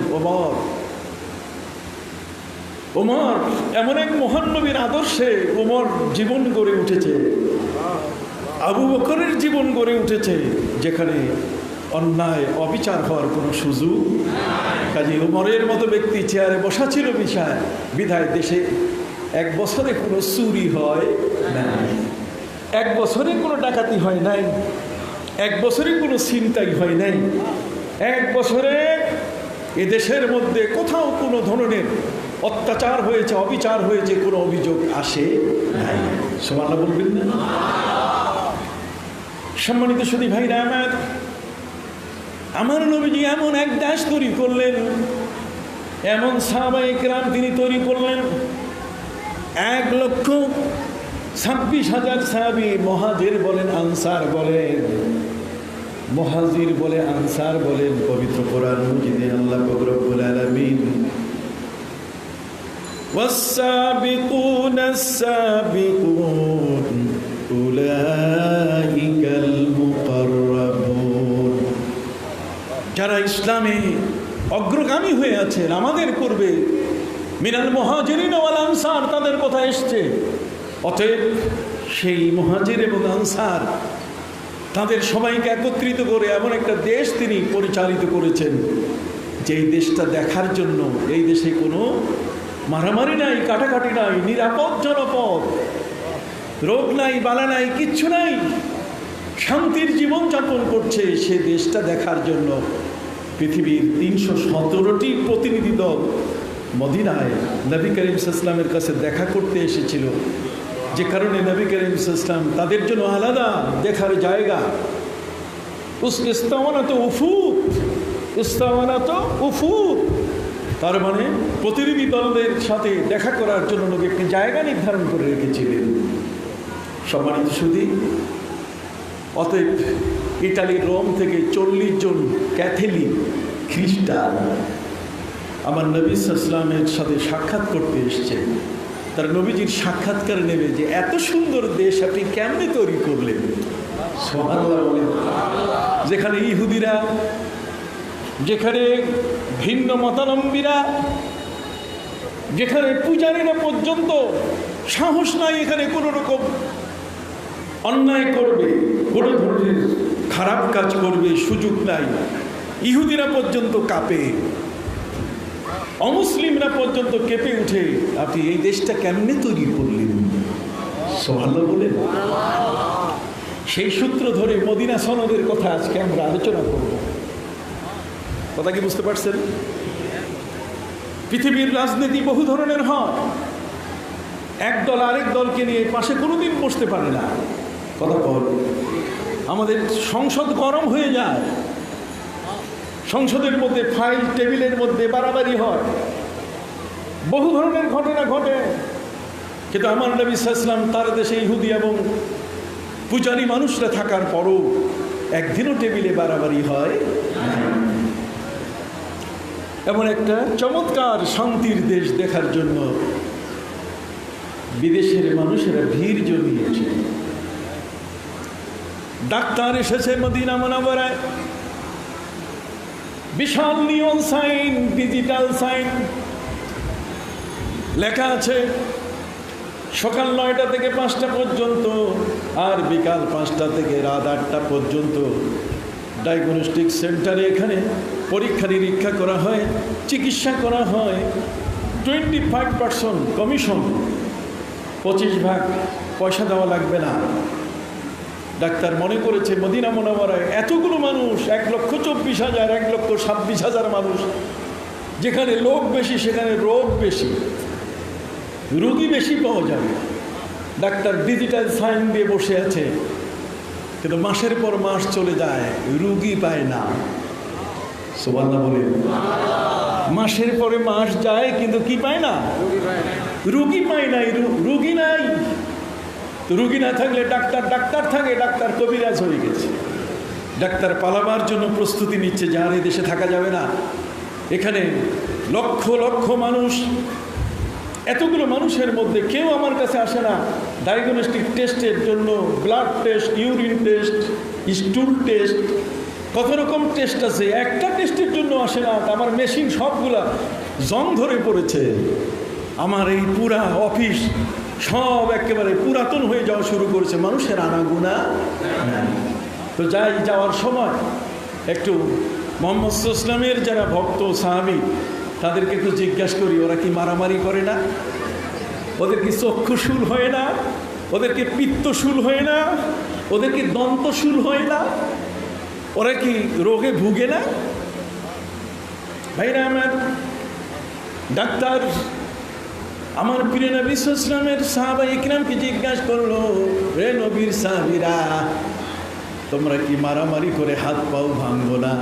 ওমর এমন এক মহান নবীর আদর্শে ওমর জীবন গড়ে উঠেছে, আবু বকরের জীবন গড়ে উঠেছে, যেখানে অন্যায় অবিচার হওয়ার কোনো সুযোগ। কাজে ওমরের মতো ব্যক্তি চেয়ারে বসা ছিল বিধায় দেশে 1 বছরে কোনো চুরি হয় নাই, 1 বছরে কোনো ডাকাতি হয় নাই, 1 বছরে কোনো ছিনতাই হয় নাই, 1 বছরে এদেশের মধ্যে কোথাও কোনো ধরনের অত্যাচার হয়েছে, অবিচার হয়েছে, কোনো অভিযোগ আসে নাই। সুবহানাল্লাহ বলবেন না? সম্মানিত সুধী ভাইরা আমার নবীজি এমন এক দেশ তৈরি করলেন, এমন সাহাবায়ে কেরাম তিনি তৈরি করলেন, 1,26,000 সাহাবী, মুহাজির বলেন আনসার বলেন, মুহাজির বলে আনসার বলেন। পবিত্র কোরআন মাজিদে আল্লাহ পাক রব্বুল আলামিন والسابقون السابقون أولئك المقربون, যারা ইসলামে অগ্রগামী হয়ে আছেন আমাদের পূর্বে, মিনাল মুহাজিরিন ওয়াল আনসার, তাদের কথা এসছে। অতএব সেই মুহাজির এবং আনসার তাদের সবাইকে একত্রিত করে এমন একটা দেশ তিনি পরিচালিত করেছেন যে এই দেশটা দেখার জন্য এই দেশে কোনো মারামারি নাই, কাটাকাটি নাই, নিরাপদ জনপদ, রোগ নাই, বালা নাই, কিচ্ছু নাই, শান্তির জীবনযাপন করছে। সে দেশটা দেখার জন্য পৃথিবীর 317টি প্রতিনিধি দল মদিনায় নবী করিম সাল্লাল্লাহু আলাইহি ওয়াসাল্লামের কাছে দেখা করতে এসেছিল, যে কারণে নবী করিম সাল্লাল্লাহু আলাইহি ওয়াসাল্লাম তাদের জন্য আলাদা দেখার জায়গা, উফুত, তার মানে প্রতিনিধি দলদের সাথে দেখা করার জন্য নবী একটি জায়গা নির্ধারণ করে রেখেছিলেন। সম্মানিত সুধী, অতএব ইটালির রোম থেকে 40 জন ক্যাথলিক খ্রিস্টান আমার নবী সাল্লাল্লাহু আলাইহি ওয়াসাল্লামের সাথে সাক্ষাৎ করতে এসেছেন। তার নবীজির সাক্ষাৎকার নেবে যে এত সুন্দর দেশ আপনি কেমনে তৈরি করলেন। সুবহানাল্লাহ বলেন। যেখানে ইহুদিরা, যেখানে ভিন্ন মতাবলম্বীরা, যেখানে পূজারীরা পর্যন্ত সাহস নাই এখানে কোনো রকম অন্যায় করবে, কোনো ধরনের খারাপ কাজ করবে সুযোগ নাই, ইহুদিরা পর্যন্ত কাঁপে, অমুসলিমরা পর্যন্ত কেঁপে উঠে, আপনি এই দেশটা কেমনে তৈরি করলেন। সুবহানাল্লাহ বলেন। সেই সূত্র ধরে মদিনা সনদের কথা আজকে আমরা আলোচনা করব। কথা কি বুঝতে পারছেন? পৃথিবীর রাজনীতি বহু ধরনের হয়, এক দল আরেক দলকে নিয়ে পাশে কোনোদিন বসতে পারে না। কথা বল, আমাদের সংসদ গরম হয়ে যায়, সংসদের মধ্যে ফাইল টেবিলের মধ্যে বাড়াবাড়ি হয়, বহু ধরনের ঘটনা ঘটে। কিন্তু আমার নবী সাল্লাল্লাহু আলাইহি ওয়াসাল্লাম তার দেশে ইহুদি এবং পূজারী মানুষরা থাকার পরও একদিনও টেবিলে বাড়াবাড়ি হয়। এমন একটা চমৎকার শান্তির দেশ দেখার জন্য বিদেশের মানুষেরা ভিড় জমিয়েছে। ডাক্তার এসেছে মদিনা মুনাওয়ারায়, বিশাল নিয়ন সাইন, ডিজিটাল সাইন, লেখা আছে সকাল 9টা থেকে 5টা পর্যন্ত আর বিকাল 5টা থেকে রাত 8টা পর্যন্ত ডায়াগনস্টিক সেন্টারে এখানে পরীক্ষা নিরীক্ষা করা হয়, চিকিৎসা করা হয়। 25% কমিশন, 25 পয়সা দেওয়া লাগবে না। ডাক্তার মনে করেছে মদিনা মুনাওয়ারায় এতগুলো মানুষ, 1,24,000, 1,26,000 মানুষ, যেখানে লোক বেশি সেখানে রোগ বেশি, রোগী বেশি পাওয়া যাবে। ডাক্তার ডিজিটাল সাইন দিয়ে বসে আছে, কিন্তু মাসের পর মাস চলে যায়, রুগী পায় না। সুবহানাল্লাহ বলেন। মাসের পরে মাস যায় কিন্তু কি পায় না? রুগী পায় নাই, রুগী নাই। তো রুগী না থাকলে ডাক্তার থাকে, ডাক্তার কবিরাজ হয়ে গেছে। ডাক্তার পালাবার জন্য প্রস্তুতি নিচ্ছে, যার এই দেশে থাকা যাবে না। এখানে লক্ষ লক্ষ মানুষ, এতগুলো মানুষের মধ্যে কেউ আমার কাছে আসে না ডায়াগনস্টিক টেস্টের জন্য। Blood test, urine test, স্টুল test, কত রকম টেস্ট আছে, একটা টেস্টের জন্য আসে না। আমার মেশিন সবগুলা জং ধরে পড়েছে, আমার এই পুরা অফিস সব একেবারে পুরাতন হয়ে যাওয়া শুরু করেছে, মানুষের আনাগোনা। তো যাওয়ার সময় একটু মুহাম্মদ সাল্লাল্লাহু আলাইহি ওয়াসাল্লামের যারা ভক্ত সাহাবী তাদেরকে একটু জিজ্ঞাসা করি, ওরা কি মারামারি করে না? ওদের কি চক্ষুশূল হয় না? ওদের কি পিত্তশূল হয় না? ওদের কি দন্তশূল হয় না? ওরা কি রোগে ভুগে না? ভাইরা আমার, ডাক্তার আমার প্রিয় নবী সাল্লাল্লাহু আলাইহি ওয়াসাল্লামের সাহাবা ইকরামকে জিজ্ঞাসা করলো, রে নবীর সাহাবীরা, তোমরা কি মারামারি করে হাত পাও ভাঙবো না?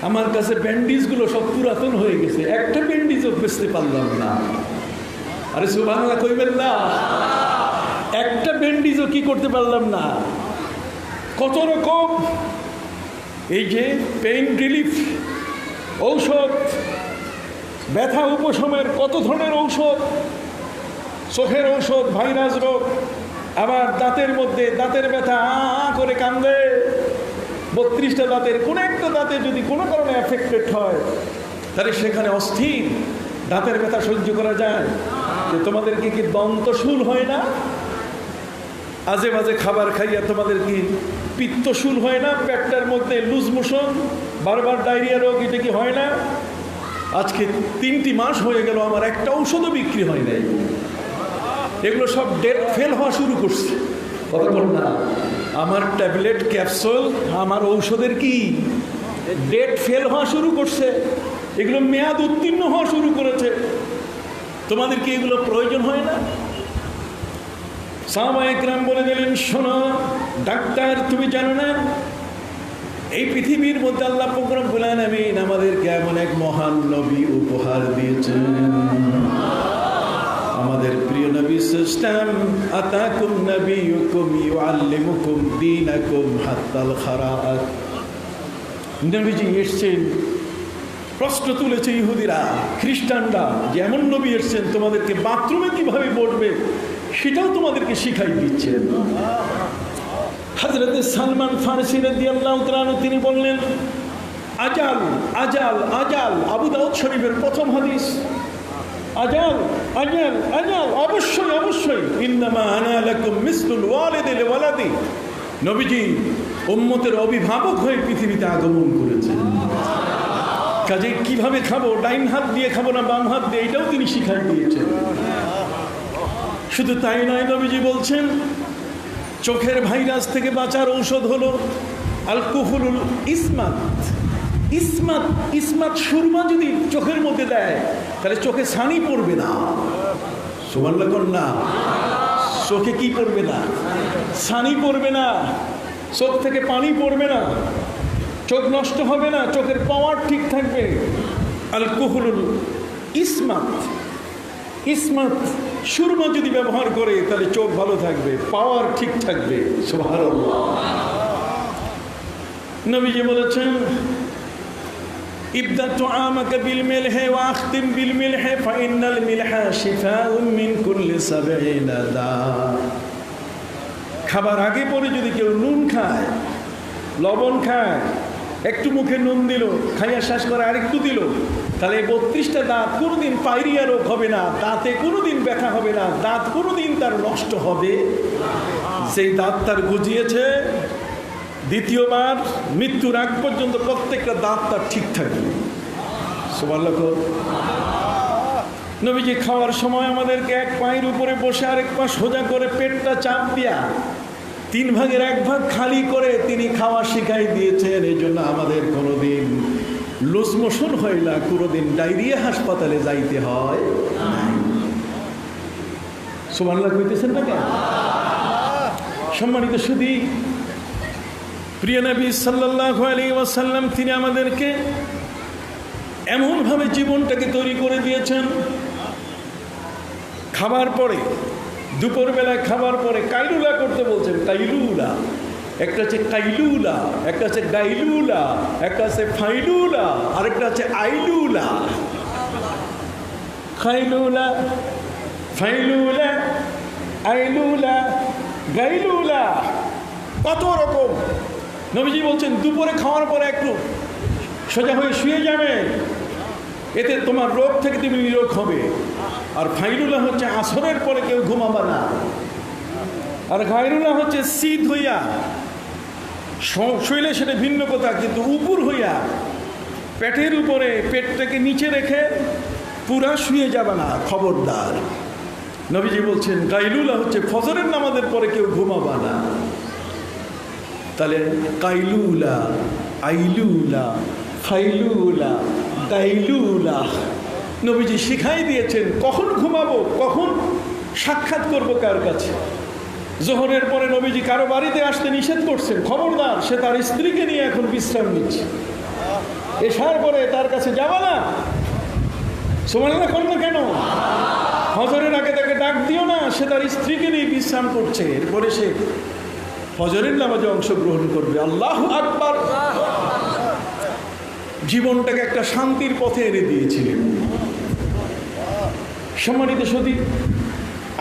আমার কাছে ব্যান্ডেজগুলো সব পুরাতন হয়ে গেছে, একটা ব্যান্ডেজও বেচতে পারলাম না। আরে সুবহানাল্লাহ কইবেন না? একটা ব্যান্ডেজও কি করতে পারলাম না। কত রকম এই যে পেইন রিলিফ ঔষধ, ব্যথা উপশমের কত ধরনের ঔষধ, চোখের ঔষধ, ভাইরাস রোগ, আবার দাঁতের মধ্যে দাঁতের ব্যথা করে কান্দে, 32টা দাঁতের কোনো একটা দাঁতে যদি কোনো কারণে অ্যাফেক্টেড হয় তাহলে সেখানে অস্থির, দাঁতের ব্যথা সহ্য করা যায়। যে তোমাদেরকে কি দন্তশূল হয় না? আজে বাজে খাবার খাইয়া তোমাদের কি পিত্তশূল হয় না? পেটটার মধ্যে লুজ মোশন, বারবার ডায়রিয়া রোগ, এটা কি হয় না? আজকে 3টি মাস হয়ে গেল আমার একটা ঔষধও বিক্রি হয় নাই। এগুলো সব ডেট ফেল হওয়া শুরু করছে। কতক্ষণ না আমার ট্যাবলেট ক্যাপসুল, আমার ঔষধের কি ডেট ফেল হওয়া শুরু করছে, এগুলো মেয়াদ উত্তীর্ণ হওয়া শুরু করেছে। তোমাদের কি এগুলো প্রয়োজন হয় না? সাহাবা একরাম বলে দিলেন, শোনো ডাক্তার, তুমি জানো না এই পৃথিবীর মধ্যে আল্লাহ পাক রব্বুল আলামিন আমাদেরকে এমন এক মহান নবী উপহার দিয়েছেন। আমাদের প্রিয় নবী সাল্লাম, আতাকুম নবিয়ুকুম ইউআল্লিমুকুম দীনাকুম হাত্তাল খারাআত। নবীজি এসেছেন, প্রশ্ন তুলেছে ইহুদিরা, খ্রিস্টানরা, যেমন নবী এসেছেন তোমাদেরকে বাথরুমে কিভাবে বসবে সেটাও তোমাদেরকে শিখাই দিচ্ছেন। হযরত সালমান ফারসি রাদিয়াল্লাহু তাআলা তিনি বললেন, আজাল আজাল আজাল, আবু দাউদ শরীফের প্রথম হাদিস, আজাল আজাল আজাল, অবশ্যই অবশ্যই, ইন্নামা আনা লাকুম মিসলুল ওয়ালিদি লিওয়ালাদি। নবীজি উম্মতের অভিভাবক হয়ে পৃথিবীতে আগমন করেছেন। কাজে কিভাবে খাবো, ডাইন হাত দিয়ে খাবো না বাম হাত দিয়ে, এটাও তিনি শিখাই দিয়েছেন। শুধু তাই নয়, নবীজি বলছেন চোখের ভাইরাস থেকে বাঁচার ঔষধ হলো আল কুহুলুল ইসমাত। ইসমাত, ইসমাত সুরমা যদি চোখের মধ্যে দেয় তাহলে চোখে ছানি পড়বে না। সুবহানাল্লাহ কোন না? চোখে কি পড়বে না? ছানি পড়বে না, চোখ থেকে পানি পড়বে না, চোখ নষ্ট হবে না, চোখের পাওয়ার ঠিক থাকবে। আল কুহুলুল ইসমাত, ইসমাত সুরমা যদি ব্যবহার করে তাহলে চোখ ভালো থাকবে, পাওয়ার ঠিক থাকবে। সুবহানাল্লাহ। নবীজি বলেছেন, ইবদা তুআমাকা বিল মিলহি ওয়া আখতিম বিল মিলহি ফাইন্নাল মিলহা শিফাউম মিন কুল্লি সাবঈনা দা। খাবার আগে পরে যদি কেউ নুন খায়, লবণ খায়, একটু মুখে নুন দিল, খাইয়া শ্বাস করে আরেকটু দিল, তাহলে 32টা দাঁত কোনোদিন পায়রিয়া রোগ হবে না, দাঁতে কোনোদিন ব্যথা হবে না, দাঁত কোনোদিন তার নষ্ট হবে। সেই দাঁত তার গুজিয়েছে, দ্বিতীয়বার মৃত্যুর আগ পর্যন্ত প্রত্যেকটা দাঁত তার ঠিক থাকবে। সুবহানাল্লাহ। নবীজি খাওয়ার সময় আমাদেরকে এক পায়ের উপরে বসে আরেক পা সোজা করে পেটটা চাপ দিয়া 3 ভাগের 1 ভাগ খালি করে তিনি খাওয়া শিখাই দিয়েছেন। এই জন্য আমাদের কোনোদিন লুজ মোশন হয় না, কোনোদিন ডায়রিয়া হাসপাতালে যাইতে হয়। সুবহানাল্লাহ কইতেছেন না কেন? সম্মানিত সুধী, প্রিয় নবী সাল্লাল্লাহু আলাইহি ওয়াসাল্লাম তিনি আমাদেরকে এমনভাবে জীবনটাকে তৈরি করে দিয়েছেন, খাবার পরে, দুপুরবেলায় খাবার পরে কাইলুলা করতে বলছেন। কাইলুলা, একটা হচ্ছে কাইলুলা, একটা হচ্ছে গাইলুলা, একটা হচ্ছে ফাইলুলা, আরেকটা হচ্ছে আইলুলা। খাইলুলা, ফাইলুলা, আইলুলা, গাইলুলা, কত রকম। নবীজি বলছেন দুপুরে খাওয়ার পরে একটু সোজা হয়ে শুয়ে যাবে, এতে তোমার রোগ থেকে তুমি নিরোগ হবে। আর ফাইলুলা হচ্ছে আসরের পরে কেউ ঘুমাবে না। আর গাইলুলা হচ্ছে শীত হইয়া শৈলে সেটা ভিন্ন কথা, কিন্তু উপর হইয়া পেটের উপরে পেটটাকে নিচে রেখে পুরা শুয়ে যাবে না, খবরদার। নবীজি বলছেন কাইলুলা হচ্ছে ফজরের নামাজের পরে কেউ ঘুমাবা না। তাহলে কাইলুলা, আইলুলা, ফাইলুলা, গাইলুলা নবীজি শিখাই দিয়েছেন কখন ঘুমাবো, কখন সাক্ষাৎ করব কার কাছে। জোহরের পরে নবীজি কারো বাড়িতে আসতে নিষেধ করছেন, খবরদার, সে তার স্ত্রীকে নিয়ে এখন বিশ্রাম নিচ্ছে। এশার পরে তার কাছে যাবা না, সুবহানাল্লাহ করো না কেন? ফজরের আগে তাকে ডাক দিও না, সে তার স্ত্রীকে নিয়ে বিশ্রাম করছে। এরপরে সে ফজরের নামাজে অংশগ্রহণ করবে। আল্লাহু আকবার। জীবনটাকে একটা শান্তির পথে এনে দিয়েছিলেন। সম্মানিত সতী,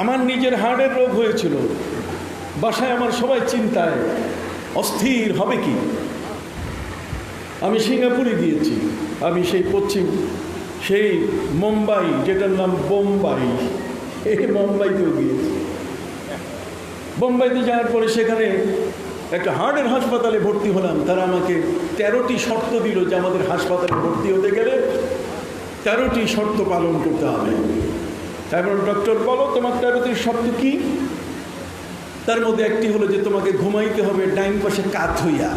আমার নিজের হার্টের রোগ হয়েছিল, বাসায় আমার সবাই চিন্তায় অস্থির, হবে কি। আমি সিঙ্গাপুরে গিয়েছি, আমি সেই মুম্বাই, যেটার নাম বোম্বাই, এই মুম্বাইতেও গিয়েছি। বোম্বাইতে যাওয়ার পরে সেখানে একটা হার্টের হাসপাতালে ভর্তি হলাম। তারা আমাকে 13টি শর্ত দিল যে আমাদের হাসপাতালে ভর্তি হতে গেলে 13টি শর্ত পালন করতে হবে। তারপর ডক্টর বলো তোমার 13টি শর্ত কি? তার মধ্যে একটি হলো যে তোমাকে ঘুমাইতে হবে ডাইন পাশে কাত হইয়া,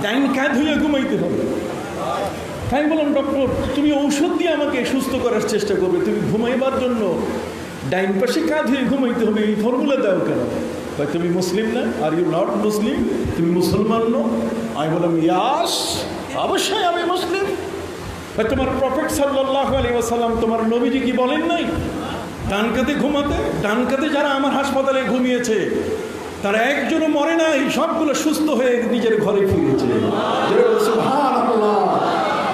ডাইন কাত হইয়া ঘুমাইতে হবে। তাই বললাম ডক্টর, তুমি ঔষধ দিয়ে আমাকে সুস্থ করার চেষ্টা করবে, তুমি ঘুমাইবার জন্য ডাইন পাশে কাঁধ হয়ে ঘুমাইতে হবে, এই ফর্মুলা দাও কেন? ভাই তুমি মুসলিম না? আর ইউ নট মুসলিম? তুমি মুসলমান নো? আমি বললাম ইয়াস, অবশ্যই আমি মুসলিম। ভাই তোমার প্রফেট সাল্লাল্লাহু আলাইহি ওয়াসাল্লাম, তোমার নবীজি কি বলেন নাই ডান কাঁধে ঘুমাতে? ডান কাঁধে যারা আমার হাসপাতালে ঘুমিয়েছে তারা একজনও মরে নাই, সবগুলো সুস্থ হয়ে নিজের ঘরে ফিরেছে। সুবহানাল্লাহ,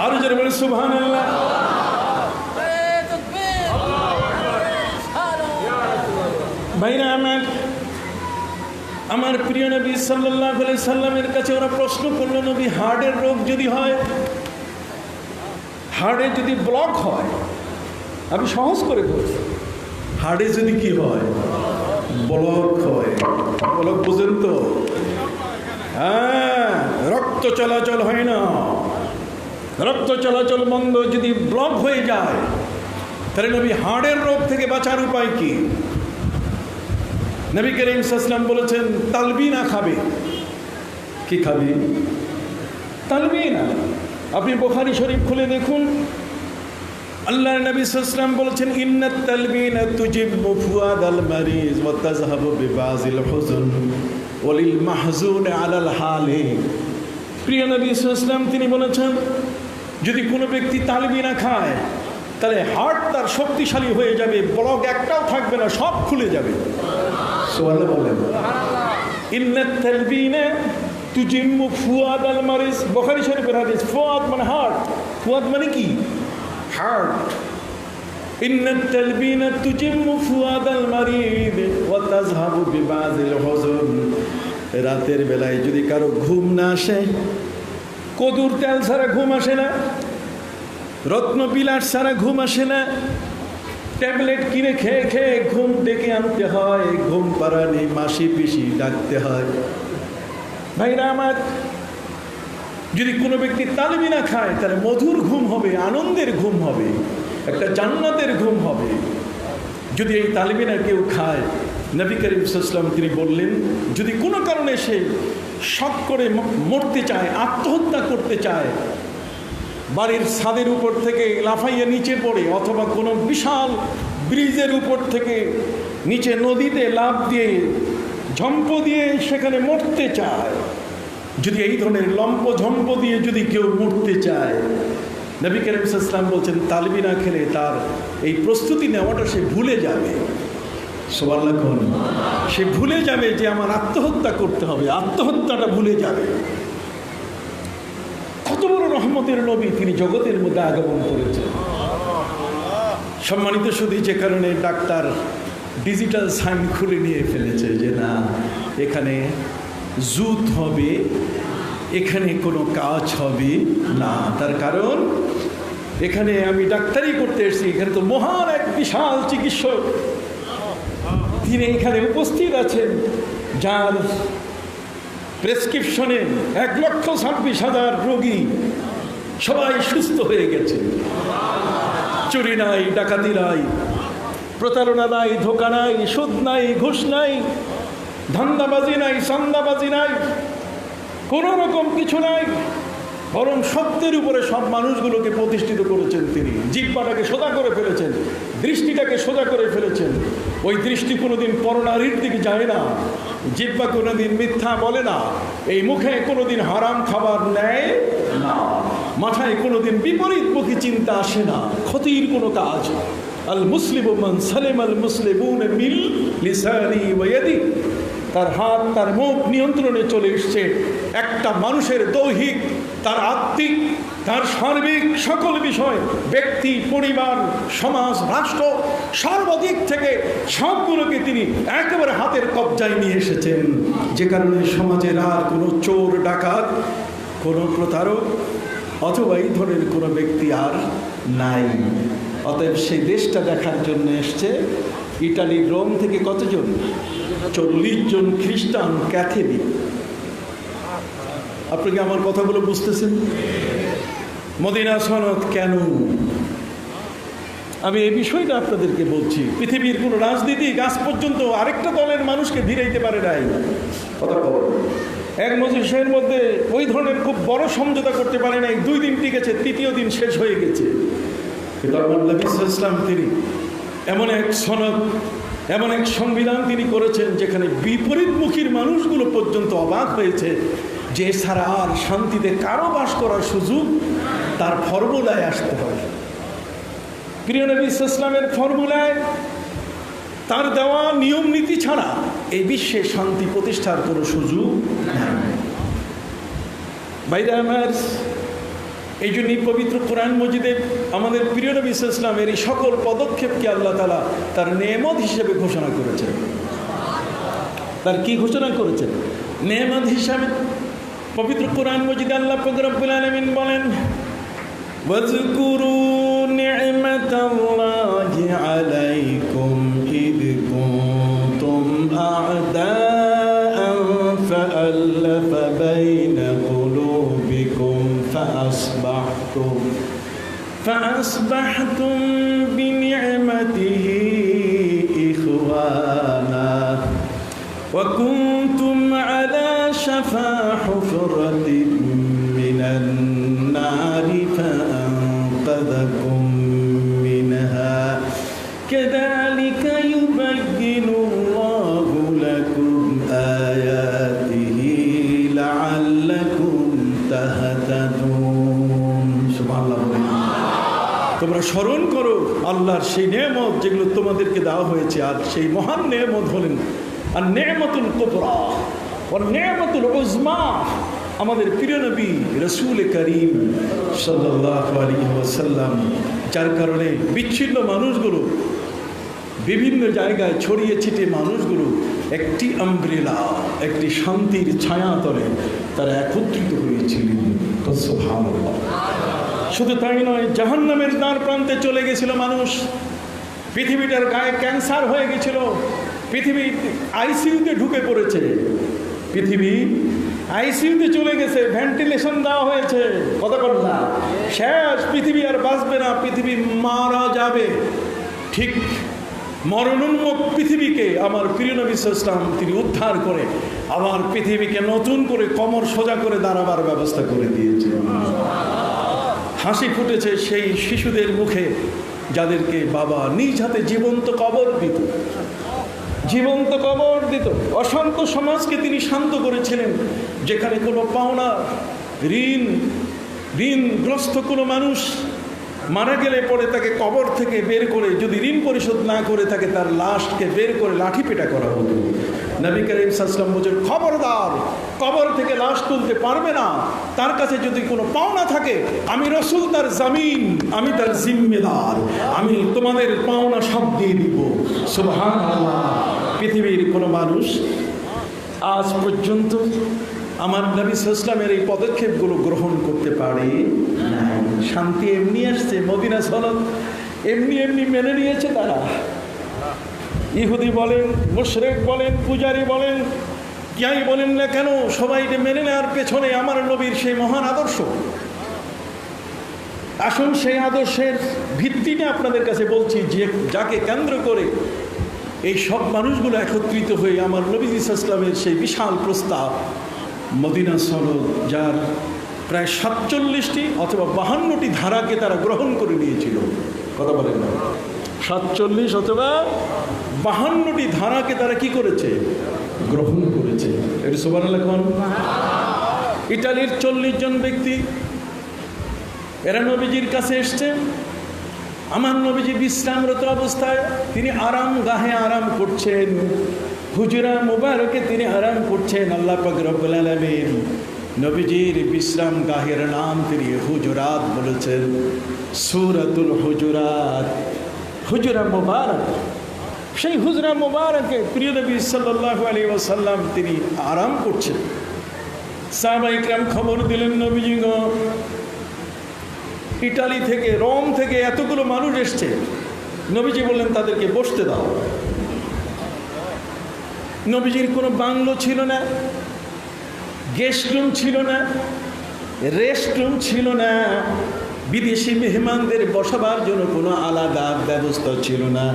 আর যারা বলে সুবহানাল্লাহ। ভাইরা আমার প্রিয় নবী সাল্লাল্লাহু আলাইহি সাল্লামের কাছে ওরা প্রশ্ন করলো, নবী হার্টের রোগ যদি হয়, হার্টে যদি ব্লক হয়, আমি সহজ করে বলছি, হার্টে যদি কি হয়, ব্লক হয়, ব্লক বুঝেন তো? হ্যাঁ, রক্ত চলাচল হয় না, রক্ত চলাচল বন্ধ, যদি ব্লক হয়ে যায় তাহলে নবী হার্টের রোগ থেকে বাঁচার উপায় কি? নবী করিম সাল্লাল্লাহু আলাইহি ওয়াসাল্লাম বলেছেন তালবিনা খাবে। কি খাবে? তালবিনা। আপনি বুখারী শরীফ খুলে দেখুন, আল্লাহর নবী সাল্লাল্লাহু আলাইহি ওয়াসাল্লাম বলেছেন ইন্নাত তালবিনা তুজিবু ফুয়াদাল মারিজ ওয়া তাযহাবু বিবাযিল হুজন ওয়ালিল মাহজুন আলাল হালি। প্রিয় নবী সাল্লাল্লাহু আলাইহি ওয়াসাল্লাম তিনি বলেছেন যদি কোনো ব্যক্তি তালবিনা খায় তাহলে হার্ট তার শক্তিশালী হয়ে যাবে, ব্লক একটাও থাকবে না, সব খুলে যাবে। সুবহানাল্লাহ বলেন। ইন্নাত তালবিনা তুজিমু ফুয়াদাল মারিজ, বুখারী শরীফের হাদিস। ফুয়াদ মানে হার্ট, ফুয়াদ মানে কি? হার্ট। ইন্নাত তালবিনা তুজিমু ফুয়াদাল মারিদ ওয়া তাযহাবু বিবাযিল হুজন। রাতের বেলায় যদি কারো ঘুম না আসে, কদুর তেল ছাড়া ঘুম আসে না, রত্ন বিলাস ছাড়া ঘুম আসে না, ট্যাবলেট কিনে খেয়ে খেয়ে ঘুম ডেকে আনতে হয়, ঘুম পাড়ানি মাসি পিসি ডাকতে হয়। ভাইরা আমার, যদি কোনো ব্যক্তি তালবিনা খায় তাহলে মধুর ঘুম হবে, আনন্দের ঘুম হবে, একটা জান্নাতের ঘুম হবে। যদি এই তালবিনা কেউ খায়, নবী করিম সাল্লাল্লাহু আলাইহি ওয়াসাল্লাম তিনি বললেন যদি কোনো কারণে সে শক করে মরতে চায়, আত্মহত্যা করতে চায়, বাড়ির ছাদের উপর থেকে লাফাইয়া নিচে পড়ে অথবা কোনো বিশাল ব্রিজের উপর থেকে নিচে নদীতে লাফ দিয়ে ঝম্প দিয়ে সেখানে মরতে চায়, যদি এই ধরনের লম্প ঝম্প দিয়ে যদি কেউ মরতে চায়, নবী করিম সাল্লাল্লাহু আলাইহি ওয়াসাল্লাম বলছেন তালবিনা খেলে তার এই প্রস্তুতি নেওয়াটা সে ভুলে যাবে। সুবহানাল্লাহ। সে ভুলে যাবে যে আমার আত্মহত্যা করতে হবে, আত্মহত্যাটা ভুলে যাবে। কত বড় রহমতের নবী, তিনি জগতের মধ্যে আগমন করেছেন। সম্মানিত শুধু যে কারণে ডাক্তার ডিজিটাল সাইন খুলে নিয়ে ফেলেছে যে না এখানে জুত হবে, এখানে কোনো কাজ হবে না, তার কারণ এখানে আমি ডাক্তারি করতে এসেছি, এখানে তো মহান এক বিশাল চিকিৎসক তিনি এখানে উপস্থিত আছেন, যার প্রেসক্রিপশনে 1,26,000 রোগী সবাই সুস্থ হয়ে গেছে। চুরি নাই, ডাকাতি নাই, প্রতারণা নাই, ধোঁকা নাই, সুদ নাই, ঘুষ নাই, ধান্দাবাজি নাই, চান্দাবাজি নাই, কোনো রকম কিছু নাই। বরং সত্যের উপরে সব মানুষগুলোকে প্রতিষ্ঠিত করেছেন তিনি। জিহ্বাটাকে সোজা করে ফেলেছেন, দৃষ্টিটাকে সোজা করে ফেলেছেন। ওই দৃষ্টি কোনোদিন পরনারীর দিকে যায় না, জিহ্বা কোনোদিন মিথ্যা বলে না, এই মুখে কোনোদিন হারাম খাবার নেয় না, মাথায় কোনোদিন বিপরীতমুখী চিন্তা আসে না, ক্ষতির কোনো কাজ। আল মুসলিমু মান সালিমা আল মুসলিমুনা মিন লিসানি ওয়া ইয়াদি। তার হাত তার মুখ নিয়ন্ত্রণে চলে এসছে। একটা মানুষের দৈহিক, তার আত্মিক, তার সার্বিক সকল বিষয়, ব্যক্তি, পরিবার, সমাজ, রাষ্ট্র, সর্বদিক থেকে সবগুলোকে তিনি একেবারে হাতের কবজায় নিয়ে এসেছেন। যে কারণে সমাজের আর কোনো চোর, ডাকাত, কোনো প্রতারক অথবা এই ধরনের কোনো ব্যক্তি আর নাই। অতএব সেই দেশটা দেখার জন্য এসছে ইটালি, রোম থেকে কতজন? 40 জন খ্রিস্টান ক্যাথলিক। আপনি কি আমার কথাগুলো বুঝতেছেন? মদিনা সনদ কেন? আমি এই বিষয়টা আপনাদেরকে বলছি। পৃথিবীর কোনো রাজনীতিক আজ পর্যন্ত আরেকটা দলের মানুষকে ভিড়াইতে পারে নাই। এক মজলিসের মধ্যে ওই ধরনের খুব বড় সমঝোতা করতে পারে নাই। 2 দিন টিকেছে, 3য় দিন শেষ হয়ে গেছে। কিন্তু আমার নবী সাল্লাল্লাহু আলাইহি ওয়াসাল্লাম তিনি এমন এক সনদ, এমন এক সংবিধান তিনি করেছেন যেখানে বিপরীতমুখীর মানুষগুলো পর্যন্ত অবাক হয়েছে যে ছাড়া আর শান্তিতে কারো বাস করার সুযোগ তার ফর্মুলায় আসতে হবে। প্রিয় নবী সাল্লাল্লাহু আলাইহি ওয়াসাল্লামের ফর্মুলায়, তার দেওয়া নিয়ম নীতি ছাড়া এই বিশ্বে শান্তি প্রতিষ্ঠার কোনো সুযোগ নেই। ভাইরা আমার, এই জন্যই পবিত্র কোরআন মজিদে আমাদের প্রিয় নবী সাল্লাল্লাহু আলাইহি ওয়াসাল্লামের এই সকল পদক্ষেপকে আল্লাহ তাআলা তার নেয়ামত হিসেবে ঘোষণা করেছেন। তার কি ঘোষণা করেছেন? নেয়ামত হিসাবে। পবিত্র কোরআন মজিদে আল্লাহ পাক রব্বুল আলামিন বলেন, ওয়াজকুরু নি'মাতাল্লাহি আলাইকুম ইদ কুনতুম আ'দাআন ফাআল্লাফা বাইনা কুলুবিকুম فأصبحتم بنعمته إخوانا وكنتم على شفا حفرة من النار فأنقذكم منها كذلك يبين الله لكم آياته لعلكم تهتدون। সুবহানাল্লাহ। তোমরা স্মরণ করো আল্লাহর সেই নেয়ামত যেগুলো তোমাদেরকে দেওয়া হয়েছে। আর সেই মহান নেয়ামত হলেন আর নেয়ামতুল কুবরা ও নেয়ামতুল উজমা, আমাদের প্রিয় নবী রাসূল করিম সাল্লাল্লাহু আলাইহি ওয়াসাল্লাম, যার কারণে বিচ্ছিন্ন মানুষগুলো, বিভিন্ন জায়গায় ছড়িয়ে ছিটিয়ে মানুষগুলো একটি আমব্রেলা, একটি শান্তির ছায়া তলে তারা একত্রিত হয়েছিলেন। সুবহানাল্লাহ। শুধু তাই নয়, জাহান্নামের দ্বার প্রান্তে চলে গেছিল মানুষ। পৃথিবীটার গায়ে ক্যান্সার হয়ে গেছিল। পৃথিবী আইসিইউতে ঢুকে পড়েছে। পৃথিবী আইসিইউতে চলে গেছে, ভেন্টিলেশন দেওয়া হয়েছে। কতক্ষণ না শেষ, পৃথিবী আর বাঁচবে না, পৃথিবী মারা যাবে। ঠিক মরণোন্মুখ পৃথিবীকে আমার প্রিয় নবী সাল্লাল্লাহু আলাইহি ওয়াসাল্লাম তিনি উদ্ধার করে আবার পৃথিবীকে নতুন করে কোমর সোজা করে দাঁড়াবার ব্যবস্থা করে দিয়েছে। হাসি ফুটেছে সেই শিশুদের মুখে যাদেরকে বাবা নিজ হাতে জীবন্ত কবর দিত, জীবন্ত কবর দিত। অশান্ত সমাজকে তিনি শান্ত করেছিলেন। যেখানে কোনো পাওনা, ঋণগ্রস্ত কোনো মানুষ মারা গেলে পরে তাকে কবর থেকে বের করে, যদি ঋণ পরিশোধ না করে থাকে, তার লাশকে বের করে লাঠি পেটা করা হতো। নবী করিম সাল্লাল্লাহু আলাইহি ওয়াসাল্লাম বলেন, খবরদার, কবর থেকে লাশ তুলতে পারবে না। তার কাছে যদি কোনো পাওনা থাকে, আমি রাসূল তার জামিন, আমি তার জিম্মেদার, আমি তোমাদের পাওনা সব দিয়ে দিব। সুবহানাল্লাহ। পৃথিবীর কোনো মানুষ আজ পর্যন্ত আমার নবী সাল্লাল্লাহু আলাইহি ওয়াসাল্লামের এই পদক্ষেপগুলো গ্রহণ করতে পারে না। শান্তি এমনি আসছে, মদিনা সনদ এমনি এমনি মেনে নিয়েছে তারা। ইহুদি বলেন, মুশরিক বলেন, পূজারী বলেন, যাই বলেন না কেন, সবাই মেনে নেওয়ার পেছনে আমার নবীর সেই মহান আদর্শ। আসুন সেই আদর্শের ভিত্তিটা আপনাদের কাছে বলছি, যে যাকে কেন্দ্র করে এই সব মানুষগুলো একত্রিত হয়ে আমার নবী ইসলামের সেই বিশাল প্রস্তাব মদিনা সনদ, যার প্রায় 47টি অথবা 52টি ধারাকে তারা গ্রহণ করে নিয়েছিল। কথা বলেন না, 47 অথবা 52টি ধারাকে তারা কি করেছে? গ্রহণ করেছে। এটা সুবহানাল্লাহ। এখন ইটালির 40 জন ব্যক্তি এরা নবীজির কাছে এসছে। আমার নবীজি বিশ্রামরত অবস্থায় তিনি আরাম গাহে আরাম করছেন, হুজরা মুবারকে তিনি আরাম করছেন। আল্লাহ পাক রব্বুল আলামিন নবীজির বিশ্রাম গাহের নাম তিনি হুজরাত বলেছেন। সূরাতুল হুজরাত, হুজরা মুবারক। সেই হুজরা মুবারকে প্রিয় নবী সাল্লাল্লাহু আলাইহি ওয়াসাল্লাম তিনি আরাম করছেন। সাহাবায়ে ইকরাম খবর দিলেন, নবীজি গো, ইটালি থেকে, রোম থেকে এতগুলো মানুষ এসছে। নবীজি বললেন তাদেরকে বসতে দাও। নবীজির কোনো বাংলো ছিল না, গেস্ট রুম ছিল না, রেস্ট রুম ছিল না, বিদেশি মেহমানদের বসাবার জন্য কোনো আলাদা ব্যবস্থা ছিল না।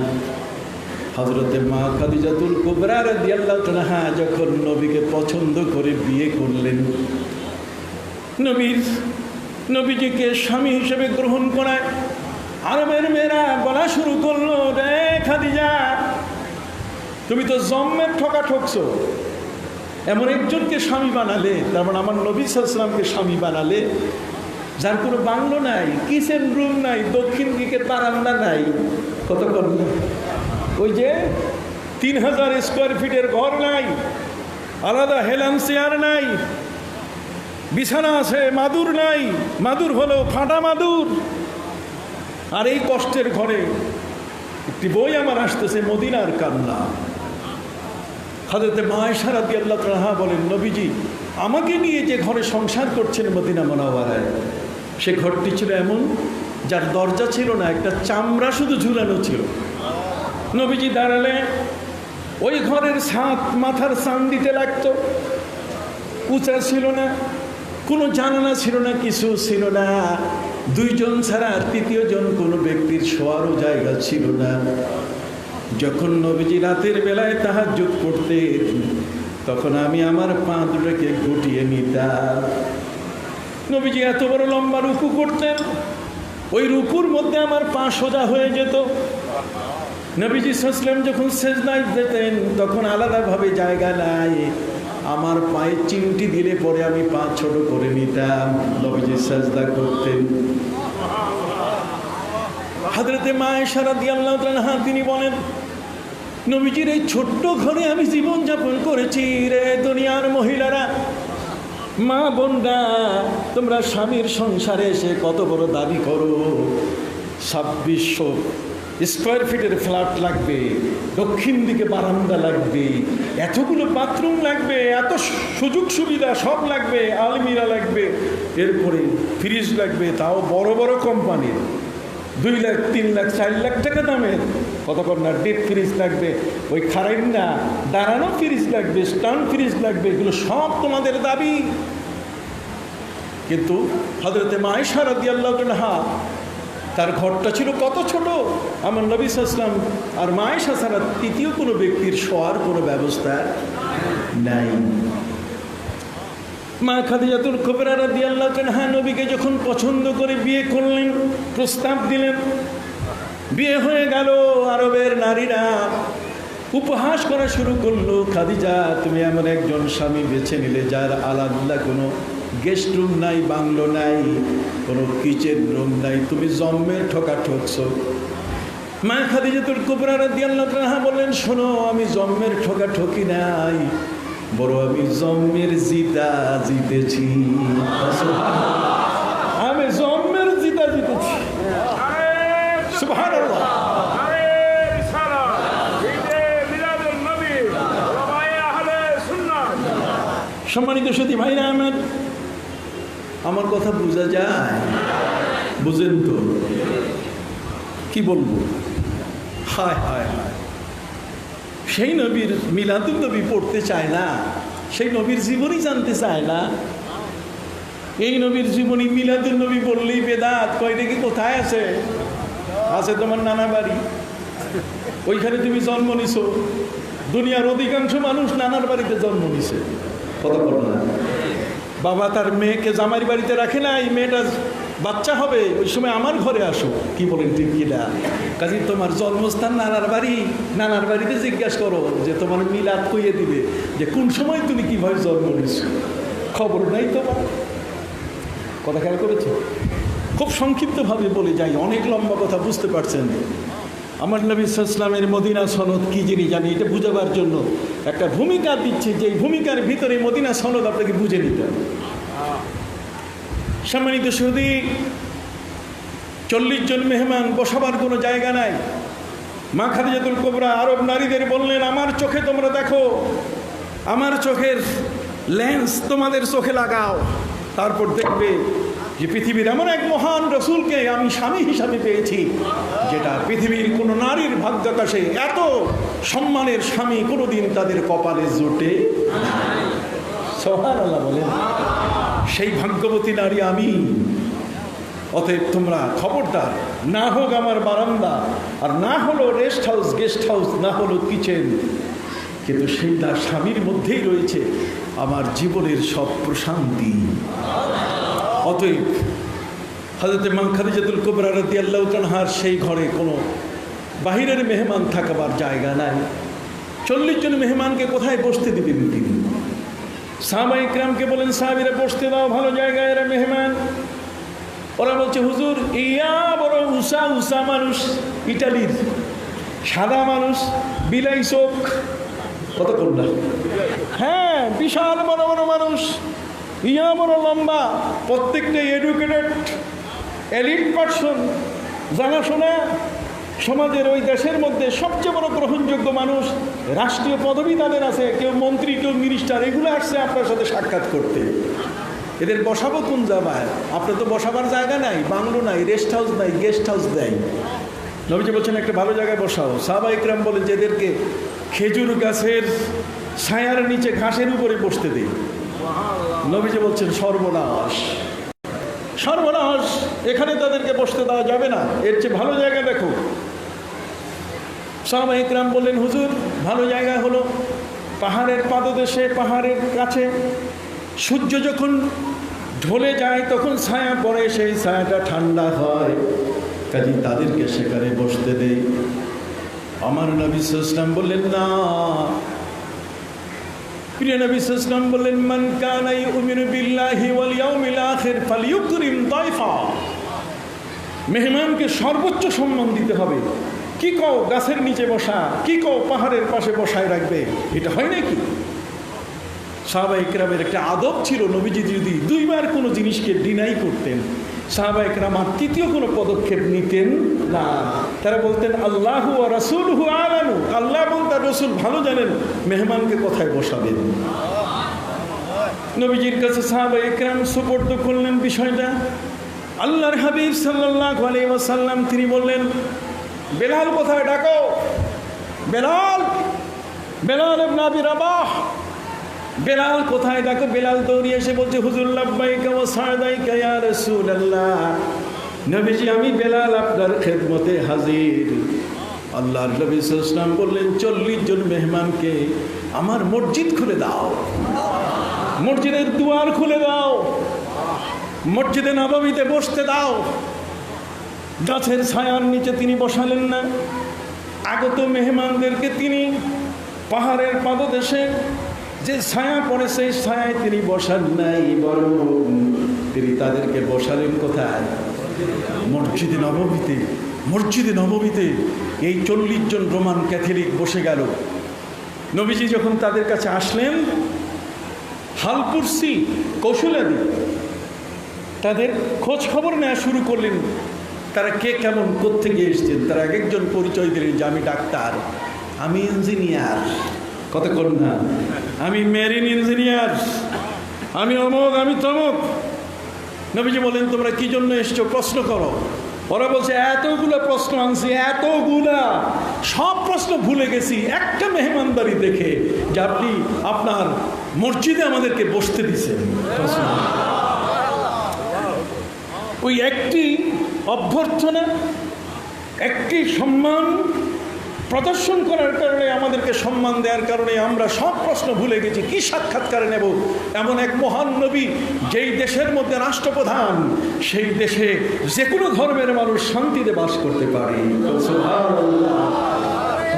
হযরতে মা খাদিজাতুল কুবরা রাদিয়াল্লাহু তাআলা যখন নবীকে পছন্দ করে বিয়ে করলেন, নবীজিকে স্বামী হিসেবে গ্রহণ করায় আরবের মেয়েরা বলা শুরু করলো, রে খাদিজা, তুমি তো জম্মের ঠকা ঠকছো, এমন একজনকে স্বামী বানালে, তারপর আমার নবী সাল্লাল্লাহু আলাইহি ওয়াসাল্লামকে স্বামী বানালে, যার কোনো বাংলো নাই, কিচেন রুম নাই, দক্ষিণ দিকের বারান্দা নাই, কত করল, ওই যে 3000 স্কোয়ার ফিটের ঘর নাই, আলাদা হেলান চেয়ার নাই, বিছানা আছে, মাদুর নাই, মাদুর হলো ফাটা মাদুর। আর এই কষ্টের ঘরে একটি বই আমার আসতেছে, মদিনার কান্না। হযরতে মা আয়েশা রাদিয়াল্লাহু তাআলা বলেন, নবীজি আমাকে নিয়ে যে ঘরে সংসার করছেন মদিনা মুনাওয়ারায়, সে ঘরটি ছিল এমন যার দরজা ছিল না, একটা চামড়া শুধু ঝুলানো ছিল। নবীজি দাঁড়ালে ওই ঘরের ছাদ মাথার ছান দিতে লাগতো, উঁচা ছিল না, কোনো জানালা ছিল না, কিছু ছিল না। 2 জন ছাড়া 3য় জন কোনো ব্যক্তির শোয়ারও জায়গা ছিল না। যখন নবীজি রাতের বেলায় তাহাজ্জুদ পড়তেন, তখন আমি আমার পা দুটোকে গুটিয়ে নিতাম। নবীজি এত বড় লম্বা রুকু করতেন, ওই রুকুর মধ্যে আমার পা সোজা হয়ে যেত। নবীজি সাল্লাল্লাহু আলাইহি ওয়াসাল্লাম যখন সেজদায় যেতেন, তখন আলাদাভাবে জায়গা নাই, আমার পায়ে চিমটি দিলে পরে আমি পা ছোট করে নিতাম। নবীজি সেজদা করতেন। হযরতে মা আয়েশা রাদিয়াল্লাহু তাআলা তিনি বলেন, নবীজির এই ছোট্ট ঘরে আমি জীবন যাপন করেছি। রে দুনিয়ার মহিলারা, মা বোনরা, তোমরা স্বামীর সংসারে এসে কত বড় দাবি করো, 2600 স্কোয়ার ফিটের ফ্ল্যাট লাগবে, দক্ষিণ দিকে বারান্দা লাগবে, এতগুলো বাথরুম লাগবে, এত সুযোগ সুবিধা সব লাগবে, আলমিরা লাগবে, এরপরে ফ্রিজ লাগবে, তাও বড় বড় কোম্পানির, 2 লাখ 3 লাখ 4 লাখ টাকা দামের, কতক্ষণ না ডিপ ফ্রিজ লাগবে, ওই খারাইন না দাঁড়ানো ফ্রিজ লাগবে, স্ট্যান্ড ফ্রিজ লাগবে, এগুলো সব তোমাদের দাবি। কিন্তু হযরতে মা আয়েশা রাদিয়াল্লাহু তাআলা, তার ঘরটা ছিল কত ছোট। আমার নবী সাল্লাল্লাহু আলাইহি ওয়াসাল্লাম আর মা আয়েশা ছাড়া 3য় কোনো ব্যক্তির শোয়ার কোনো ব্যবস্থা নাই। মা খাদিজাতুল কুবরা রাদিয়াল্লাহু তাআলা নবীকে যখন পছন্দ করে বিয়ে করলেন, প্রস্তাব দিলেন, বিয়ে হয়ে গেল। আরবের নারীরা উপহাস করা শুরু করলো, খাদিজা তুমি এমন একজন স্বামী বেছে নিলে যার আলাদা কোনো গেস্ট রুম নাই, বাংলো নাই, কোনো কিচেন রুম নাই, তুমি জন্মের ঠকা ঠকছো। মা খাদিজাতুল কুবরা রাদিয়াল্লাহু তাআলা বললেন, শোনো, আমি জন্মের ঠকা ঠকি নাই, বড় আমি জন্মের জিতা জিতেছি। আমি জন্মের জিতা জিতেছি। সুবহানাল্লাহ। সম্মানিত সাথী ভাইরা, আমার কথা বোঝা যায়? বুঝেন তো? কি বলবো? হায় হায় হায়, সেই নবীর মিলাদুন নবী পড়তে চায় না, সেই নবীর জীবনই জানতে চায় না। এই নবীর জীবনী মিলাদুন নবী বললেই বেদাত। কয়টা কি কোথায় আছে? আছে তোমার নানা বাড়ি, ওইখানে তুমি জন্ম নিছো। দুনিয়ার অধিকাংশ মানুষ নানার বাড়িতে জন্ম নিছে। কথা বলো না? বাবা তার মেয়েকে জামাইয়ের বাড়িতে রাখে না, এই মেয়েটা বাচ্চা হবে ওই সময় আমার ঘরে আসো। কি বলেন ঠিক কিনা? কাজে তোমার জন্মস্থান নানার বাড়ি, নানার বাড়িতে জিজ্ঞাসা করো যে তোমার মিলাদ কইয়ে দিবে যে কোন সময় তুমি কিভাবে জন্ম নিছো। খবর নাই তোমার। কথা খেয়াল করেছো? খুব সংক্ষিপ্তভাবে বলে যাই, অনেক লম্বা কথা বুঝতে পারছেন। আমার নবী সাল্লাল্লাহু আলাইহি ওয়াসাল্লামের মদিনা সনদ কি জিনিস জানি, এটা বুঝাবার জন্য একটা ভূমিকা দিচ্ছে, যে এই ভূমিকার ভিতরে মদিনা সনদ আপনাকে বুঝে নিতে হবে। সম্মানিত সুধী, 40 জন মেহমান, বসাবার কোনো জায়গা নাই। মা খাদিজাতুল কুবরা আরব নারীদের বললেন, আমার চোখে তোমরা দেখো, আমার চোখের লেন্স তোমাদের চোখে লাগাও, তারপর দেখবে যে পৃথিবীর এমন এক মহান রসুলকে আমি স্বামী হিসাবে পেয়েছি, যেটা পৃথিবীর কোনো নারীর ভাগ্যাকাশে এত সম্মানের স্বামী কোনোদিন তাদের কপালে জোটে। সুবহানাল্লাহ বলেন। সেই ভাগ্যবতী নারী আমি। অতএব তোমরা খবরদার, না হোক আমার বারান্দা, আর না হলো রেস্ট হাউস, গেস্ট হাউস, না হলো কিচেন, কিন্তু সেই তার স্বামীর মধ্যেই রয়েছে আমার জীবনের সব প্রশান্তি। অতএব হযরত মা খাদিজাতুল কুবরা রাদিয়াল্লাহু তাআলার সেই ঘরে কোনো বাহিরের মেহমান থাকাবার জায়গা নাই। 40 জন মেহমানকে কোথায় বসতে দিবেন তিনি? সাহাবায়ে কিরামকে বলেন, সাহাবীরা বসতে দাও ভালো জায়গায়, এরা মেহমান। ওরা বলছে, হুজুর ইয়া বড় উষা উষা মানুষ, ইটালির সাদা মানুষ, বিলাই চোখ। কত করলাম? হ্যাঁ, বিশাল বড় বড় মানুষ, ইয়া বড় লম্বা, প্রত্যেকটাই এডুকেটেড, এলিট পার্সন, জানাশোনা, সমাজের ওই দেশের মধ্যে সবচেয়ে বড় গ্রহণযোগ্য মানুষ, রাষ্ট্রীয় পদবি তাদের আছে, কেউ মন্ত্রী, কেউ মিনিস্টার, এগুলো আসছে আপনার সাথে সাক্ষাৎ করতে। এদের বসাবো কোন জায়গায়? আপনার তো বসাবার জায়গা নাই, বাংলো নাই, রেস্ট হাউস নাই, গেস্ট হাউস নাই। নবীজি বলছেন একটা ভালো জায়গায় বসাও। সাহাবায়ে কিরাম বলেন যে এদেরকে খেজুর গাছের ছায়ার নিচে ঘাসের উপরে বসতে দেই। নবীজি বলছেন সর্বনাশ, সর্বনাশ, এখানে তাদেরকে বসতে দেওয়া যাবে না, এর চেয়ে ভালো জায়গা দেখো। সাহাবায়ে কিরাম বললেন, হুজুর ভালো জায়গা হলো পাহাড়ের পাদদেশে, পাহাড়ের কাছে, সূর্য যখন ঢলে যায় তখন ছায়া পড়ে, সেই ছায়াটা ঠান্ডা হয়, কাজে তাদেরকে সেখানে বসতে দেই। আমার নবী সাল্লাল্লাহু আলাইহি ওয়াসাল্লাম বললেন না। প্রিয় নবী সাল্লাল্লাহু আলাইহি ওয়াসাল্লাম বললেন, মান কানা ইউমিনু বিল্লাহি ওয়াল ইয়াউমিল আখির ফালইউকরিম দাইফা। মেহমানকে সর্বোচ্চ সম্মান দিতে হবে। কি কও গাছের নিচে বসা, কি কও পাহাড়ের পাশে বসায় রাখবে, এটা হয় নাকি? সাহাবায়ে কেরামের একটা আদব ছিল, নবীজি যদি 2 বার কোনো জিনিসকে ডিনাই করতেন, সাহাবায়ে কেরাম আর তৃতীয় কোনো পদক্ষেপ নিতেন না। তারা বলতেন আল্লাহু ওয়া রাসূলুহু আলামু, আল্লাহ এবং তার রাসূল ভালো জানেন মেহমানকে কোথায় বসাবেন। নবীজির কাছে সাহাবায়ে কেরাম সুপর্দ করলেন বিষয়টা। আল্লাহর হাবিব সাল্লাল্লাহু আলাইহি ওয়াসাল্লাম তিনি বললেন, বেলাল কোথায়, ডাকো বেলাল, বেলাল ইবনে আবি রাবাহ, বেলাল কোথায়, ডাকো। বেলাল দৌড়িয়ে এসে বলছে, হুজুর লাব্বাইকা ওয়া সাদাইকা ইয়া রাসূলুল্লাহ। নবীজি আমি বেলাল আপনার খেদমতে হাজির। আল্লাহর নবী সাল্লাল্লাহু আলাইহি ওয়াসাল্লাম বললেন, 40 জন মেহমানকে আমার মসজিদ খুলে দাও, মসজিদের দুয়ার খুলে দাও, মসজিদে নববীতে বসতে দাও। গাছের ছায়ার নিচে তিনি বসালেন না, আগত মেহমানদেরকে তিনি পাহাড়ের পাদদেশে যে ছায়া পড়ে সেই ছায়ায় তিনি বসান নাই, বরং তিনি তাদেরকে বসালেন কোথায়? মসজিদে নববীতে। মসজিদে নববীতে এই 40 জন রোমান ক্যাথলিক বসে গেল। নবীজি যখন তাদের কাছে আসলেন, হালপুরসি কৌশলাদি তাদের খোঁজ খবর নেওয়া শুরু করলেন। তারা কে কেমন কোত্থেকে এসছেন, তারা এক একজন পরিচয় দিলেন যে আমি ডাক্তার, আমি ইঞ্জিনিয়ার, কত কন্যা, আমি মেরিন ইঞ্জিনিয়ার, আমি অমুক, আমি তমুক। নবীজি বলেন, তোমরা কি জন্য এসছো প্রশ্ন করো। ওরা বলছে এতগুলো প্রশ্ন আনছি, এতগুলা, সব প্রশ্ন ভুলে গেছি একটা মেহমানদারি দেখে যে আপনি আপনার মসজিদে আমাদেরকে বসতে দিছেন। ওই একটি অভ্যর্থনা, একটি সম্মান প্রদর্শন করার কারণে, আমাদেরকে সম্মান দেওয়ার কারণে আমরা সব প্রশ্ন ভুলে গেছি। কি সাক্ষাৎকারে নেব এমন এক মহান নবী, যেই দেশের মধ্যে রাষ্ট্রপ্রধান, সেই দেশে যে কোনো ধর্মের মানুষ শান্তিতে বাস করতে পারে,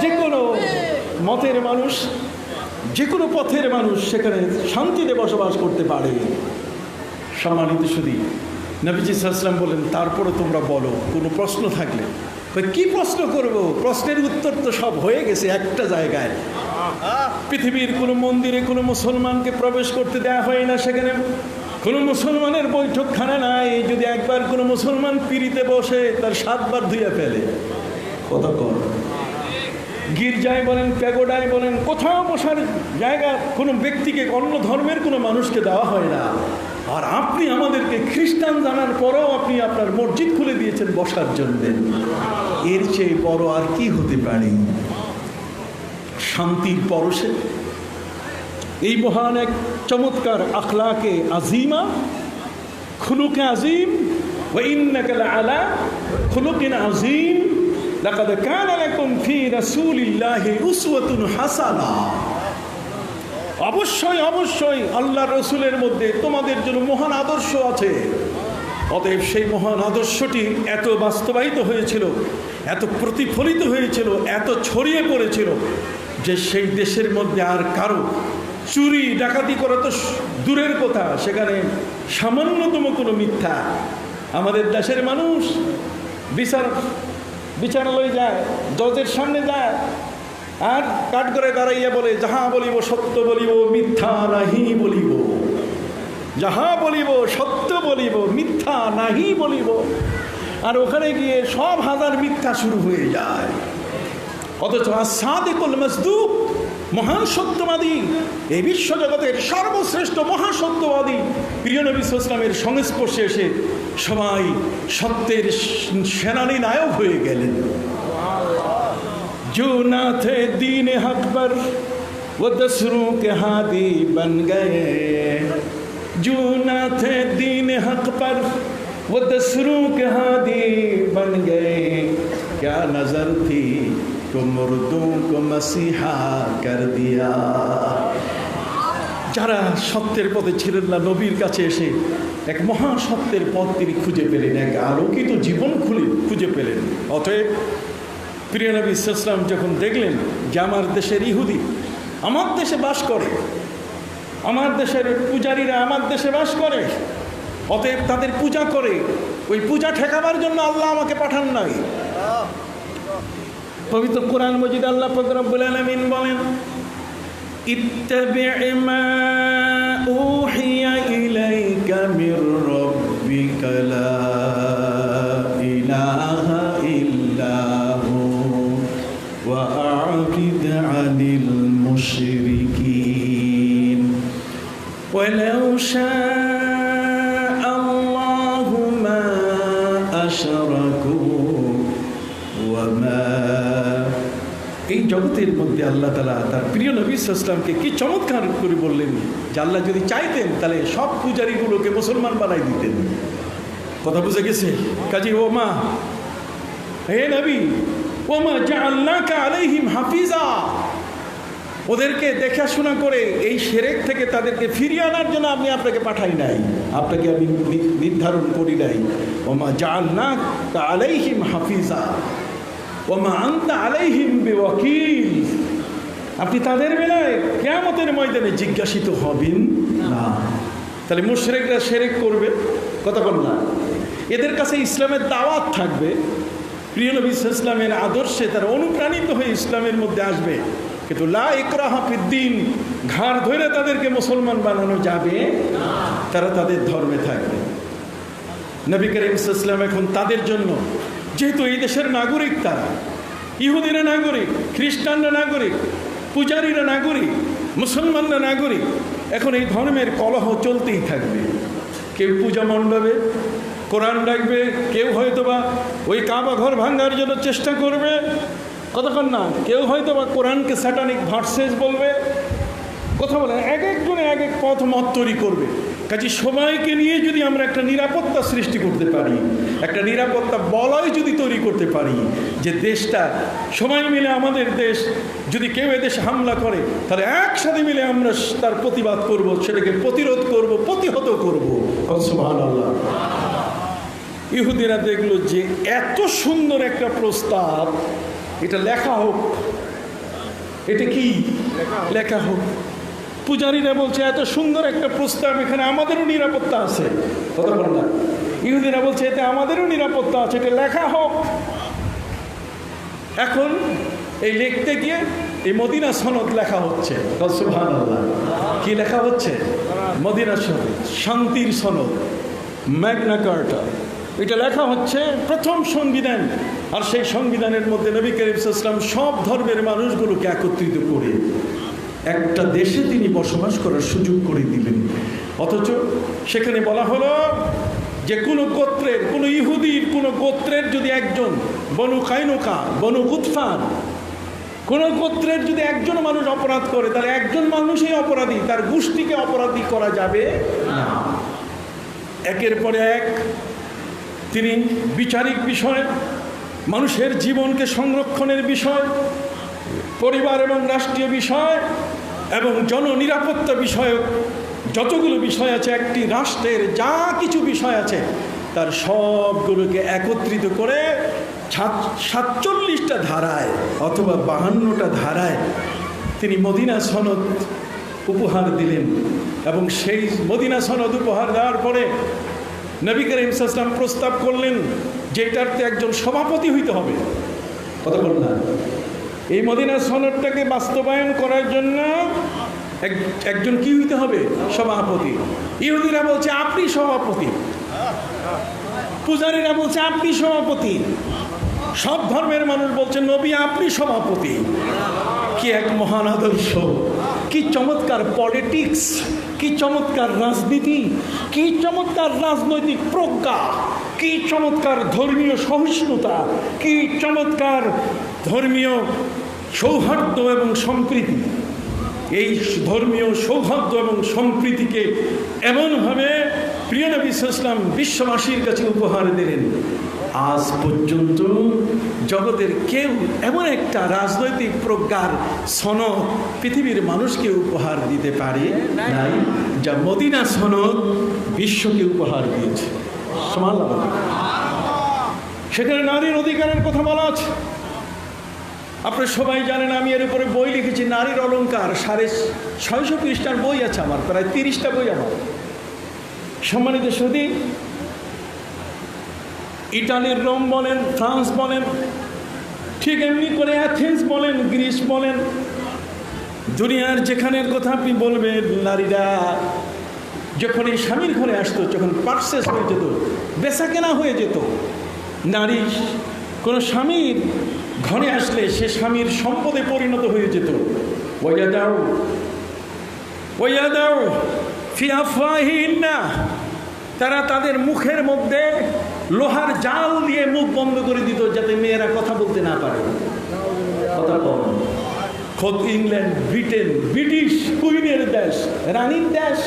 যে কোনো মতের মানুষ, যে কোনো পথের মানুষ সেখানে শান্তিতে বসবাস করতে পারে। সম্মানিত শুধু নবীজি সাল্লাল্লাহু আলাইহি ওয়াসাল্লাম বলেন, তারপরে তোমরা বলো কোনো প্রশ্ন থাকলে। কি প্রশ্ন করব? প্রশ্নের উত্তর তো সব হয়ে গেছে একটা জায়গায়। পৃথিবীর কোনো মন্দিরে কোনো মুসলমানকে প্রবেশ করতে দেওয়া হয় না, সেখানে কোনো মুসলমানের বৈঠকখানা নাই। যদি একবার কোনো মুসলমান পিড়িতে বসে তার 7 বার ধুয়ে ফেলে। কত কর গির্জায় বলেন, প্যাগোডায় বলেন, কোথাও বসার জায়গা কোনো ব্যক্তিকে, অন্য ধর্মের কোনো মানুষকে দেওয়া হয় না। আর আপনি আমাদেরকে খ্রিস্টান জানার পরেও আপনি আপনার মসজিদ খুলে দিয়েছেন বসার জন্য। এর চেয়ে বড় আর কি হতে পারে? শান্তির পরশে এই মহান এক চমৎকার আখলাকে আজিমা, খুলুকে আজিম, ওয়া ইন্নাকা লাআলা খুলুকিন আজিম, লাকাদ কানা লাকুম ফি রাসূলিল্লাহি উসওয়াতুন হাসানা। অবশ্যই অবশ্যই আল্লাহ রসুলের মধ্যে তোমাদের জন্য মহান আদর্শ আছে। অতএব সেই মহান আদর্শটি এত বাস্তবায়িত হয়েছিল, এত প্রতিফলিত হয়েছিল, এত ছড়িয়ে পড়েছিল যে সেই দেশের মধ্যে আর কারো চুরি ডাকাতি করা তো দূরের কথা, সেখানে সামান্যতম কোনো মিথ্যা। আমাদের দেশের মানুষ বিচারালয় যায়, জজের সামনে যায়, আর কাঠ করে দাঁড়াইয়া বলে, যাহা বলিব সত্য বলিব, মিথ্যা নাহি বলিব। যাহা বলিব সত্য বলিব, মিথ্যা নাহি বলিব। আর ওখানে গিয়ে সব হাজার মিথ্যা শুরু হয়ে যায়। অথচ আস-সাদিকুল মাসদুক, মহান সত্যবাদী, এই বিশ্বজগতের সর্বশ্রেষ্ঠ মহাসত্যবাদী প্রিয় নবী সাল্লাল্লাহু আলাইহি ওয়াসাল্লামের সংস্পর্শে এসে সবাই সত্যের সেনানী নায়ক হয়ে গেলেন। जो ना थे दीन हक पर वो दसरों के हादी बन गए, जो ना थे दीन हक पर वो दसरों के हादी बन गए, क्या नजर थी तो मुर्दों को मसीहा कर दिया। যারা সত্যের পথে ছিলেন না, নবীর কাছে এসে এক মহা সত্যের পথ তিনি খুঁজে পেলেন, এক আলোকিত জীবন খুঁজে পেলেন। অতএব প্রিয় নবী সাল্লাল্লাহু আলাইহি ওয়াসাল্লাম যখন দেখলেন যে আমার দেশের ইহুদি আমার দেশে বাস করে, আমার দেশের পূজারীরা আমার দেশে বাস করে, অতএব তাদের পূজা করে, ওই পূজা ঠেকাবার জন্য আল্লাহ আমাকে পাঠান নাই। পবিত্র কোরআন মজিদ আল্লাহ পাক রব্বুল আলামিন বলেন, ইত্তাবি' মা উহিয়া ইলাইকা মির রাব্বিকা লা ইলাহা ইল্লা হু ওয়া আ'রিদ আনিল মুশরিকিন ওয়ালাউ শাআ আল্লাহু মা আশরাকু ওয়া মা। এই জগতের মধ্যে আল্লাহ তাআলা তার প্রিয় নবী সাল্লাল্লাহু আলাইহি ওয়াসাল্লামকে কি চমৎকার করে বললেন যে আল্লাহ যদি চাইতেন তাহলে সব পূজারীগুলোকে মুসলমান বানাই দিতেন। কথা বুঝে গেছে? কাজী ও মা, হে নবী, ওমা জাআলনাকা আলাইহিম হাফিজা, ওদেরকে দেখাশোনা করে এই শিরক থেকে তাদেরকে ফিরিয়ে আনার জন্য আমি আপনাকে পাঠাই নাই, আপনাকে আমি নির্ধারণ করি নাই। ওমা জাআলনাকা আলাইহিম হাফিজা ওমা আনতা আলাইহিম বিওয়াকিল, আপনি তাদের বেলায় কিয়ামতের ময়দানে জিজ্ঞাসিত হবেন না। তাহলে মুশরিকরা শিরক করবে, কথা বল না, এদের কাছে ইসলামের দাওয়াত থাকবে, প্রিয় নবী সাল্লাল্লাহু আলাইহি ওয়াসাল্লামের আদর্শে তারা অনুপ্রাণিত হয়ে ইসলামের মধ্যে আসবে, কিন্তু লা ইকরাহা ফিদ্দিন, ঘাড় ধরে তাদেরকে মুসলমান বানানো যাবে না, তারা তাদের ধর্মে থাকবে। নবী করিম সাল্লাল্লাহু আলাইহি ওয়াসাল্লাম এখন তাদের জন্য, যেহেতু এই দেশের নাগরিক, তারা ইহুদিরা নাগরিক, খ্রিস্টানরা নাগরিক, পূজারীরা নাগরিক, মুসলমানরা নাগরিক, এখন এই ধর্মের কলহ চলতেই থাকবে। কেউ পূজা মণ্ডপে, কোরআন ডাকবে, কেউ হয়তোবা ওই কাবা ঘর ভাঙার জন্য চেষ্টা করবে, কতক্ষণ না, কেউ হয়তোবা কোরআনকে স্যাটানিক ভার্সেস বলবে, কথা বলে এক একজনে এক এক পথ মত তৈরি করবে। কাজে সবাইকে নিয়ে যদি আমরা একটা নিরাপত্তা সৃষ্টি করতে পারি, একটা নিরাপত্তা বলয় যদি তৈরি করতে পারি, যে দেশটা সবাই মিলে আমাদের দেশ, যদি কেউ এদেশে হামলা করে তাহলে একসাথে মিলে আমরা তার প্রতিবাদ করব, সেটাকে প্রতিরোধ করব, প্রতিহত করব। সুবহানাল্লাহ। ইহুদিরা দেখলো যে এত সুন্দর একটা প্রস্তাব, এটা লেখা হোক, এটা কি লেখা হোক। পূজারীরা বলছে এত সুন্দর একটা প্রস্তাব, এখানে আমাদেরও নিরাপত্তা আছে, কথা বল না। ইহুদিরা বলছে এতে আমাদেরও নিরাপত্তা আছে, এটা লেখা হোক। এখন এই লিখতে গিয়ে এই মদিনা সনদ লেখা হচ্ছে। সুবহানাল্লাহ। কি লেখা হচ্ছে? মদিনা সনদ, শান্তির সনদ, ম্যাগনা কার্টা, এটা লেখা হচ্ছে প্রথম সংবিধান। আর সেই সংবিধানের মধ্যে নবী করিম সাল্লাল্লাহু আলাইহি ওয়াসাল্লাম সব ধর্মের মানুষগুলোকে একত্রিত করে একটা দেশে তিনি বসবাস করার সুযোগ করে দিলেন। অথচ সেখানে বলা হলো যে কোনো গোত্রের, কোনো ইহুদির কোনো গোত্রের যদি একজন, বনু কাইনুকা, বনু গুতফান, কোনো গোত্রের যদি একজন মানুষ অপরাধ করে তাহলে একজন মানুষই অপরাধী, তার গোষ্ঠীকে অপরাধী করা যাবে না। একের পরে এক তিনি বিচারিক বিষয়, মানুষের জীবনকে সংরক্ষণের বিষয়, পরিবার এবং রাষ্ট্রীয় বিষয় এবং জননিরাপত্তা বিষয়ক যতগুলো বিষয় আছে, একটি রাষ্ট্রের যা কিছু বিষয় আছে তার সবগুলোকে একত্রিত করে 47টা ধারায় অথবা 52টা ধারায় তিনি মদিনা সনদ উপহার দিলেন। এবং সেই মদিনা সনদ উপহার দেওয়ার পরে নবী করিম সাল্লাল্লাহু আলাইহি ওয়াসাল্লাম প্রস্তাব করলেন যে এটাতে একজন সভাপতি হইতে হবে, কথা বল না। এই মদিনা সনদটাকে বাস্তবায়ন করার জন্য একজন কি হইতে হবে? সভাপতি। ইহুদিরা বলছে আপনি সভাপতি, পূজারীরা বলছে আপনি সভাপতি, সব ধর্মের মানুষ বলছে নবী আপনি সভাপতি। কি এক মহান আদর্শ, কি চমৎকার পলিটিক্স, কি চমৎকার রাজনীতি, কি চমৎকার রাজনৈতিক প্রজ্ঞা, কি চমৎকার ধর্মীয় সহিষ্ণুতা, কি চমৎকার ধর্মীয় সৌহার্দ্য এবং সম্প্রীতি। এই ধর্মীয় সৌহার্দ্য এবং সম্প্রীতিকে এমনভাবে প্রিয় নবী সাল্লাল্লাহু আলাইহি ওয়াসাল্লাম বিশ্ববাসীর কাছে উপহার দিলেন, আজ পর্যন্ত জগতের কেউ এমন একটা রাজনৈতিক প্রজ্ঞার সনদ পৃথিবীর মানুষকে উপহার দিতে পারে নাই, যা মদিনা সনদ বিশ্বকে উপহার দিয়েছে। সেখানে নারীর অধিকারের কথা বলা আছে। আপনারা সবাই জানেন আমি এর উপরে বই লিখেছি, নারীর অলঙ্কার, 650 পৃষ্ঠার বই আছে আমার, প্রায় 30টা বই আমার। সম্মানিত সুধী, ইটালির রোম বলেন, ফ্রান্স বলেন, ঠিক এমনি করে অ্যাথেন্স বলেন, গ্রিস বলেন, দুনিয়ার যেখানের কথা আপনি বলবেন, নারীরা যখন এই স্বামীর ঘরে আসতো, যখন পার্সেস হয়ে যেত, বেচা কেনা হয়ে যেত, নারী কোনো স্বামীর ঘরে আসলে সে স্বামীর সম্পদে পরিণত হয়ে যেত। ওয়াদাউ ফি আফওয়াহিহিন্না, তারা তাদের মুখের মধ্যে লোহার জাল দিয়ে মুখ বন্ধ করে দিত যাতে মেয়েরা কথা বলতে না পারে। কথা বল, খোদ ইংল্যান্ড, ব্রিটেন, ব্রিটিশ কুইনের দেশ, রানীর দেশ,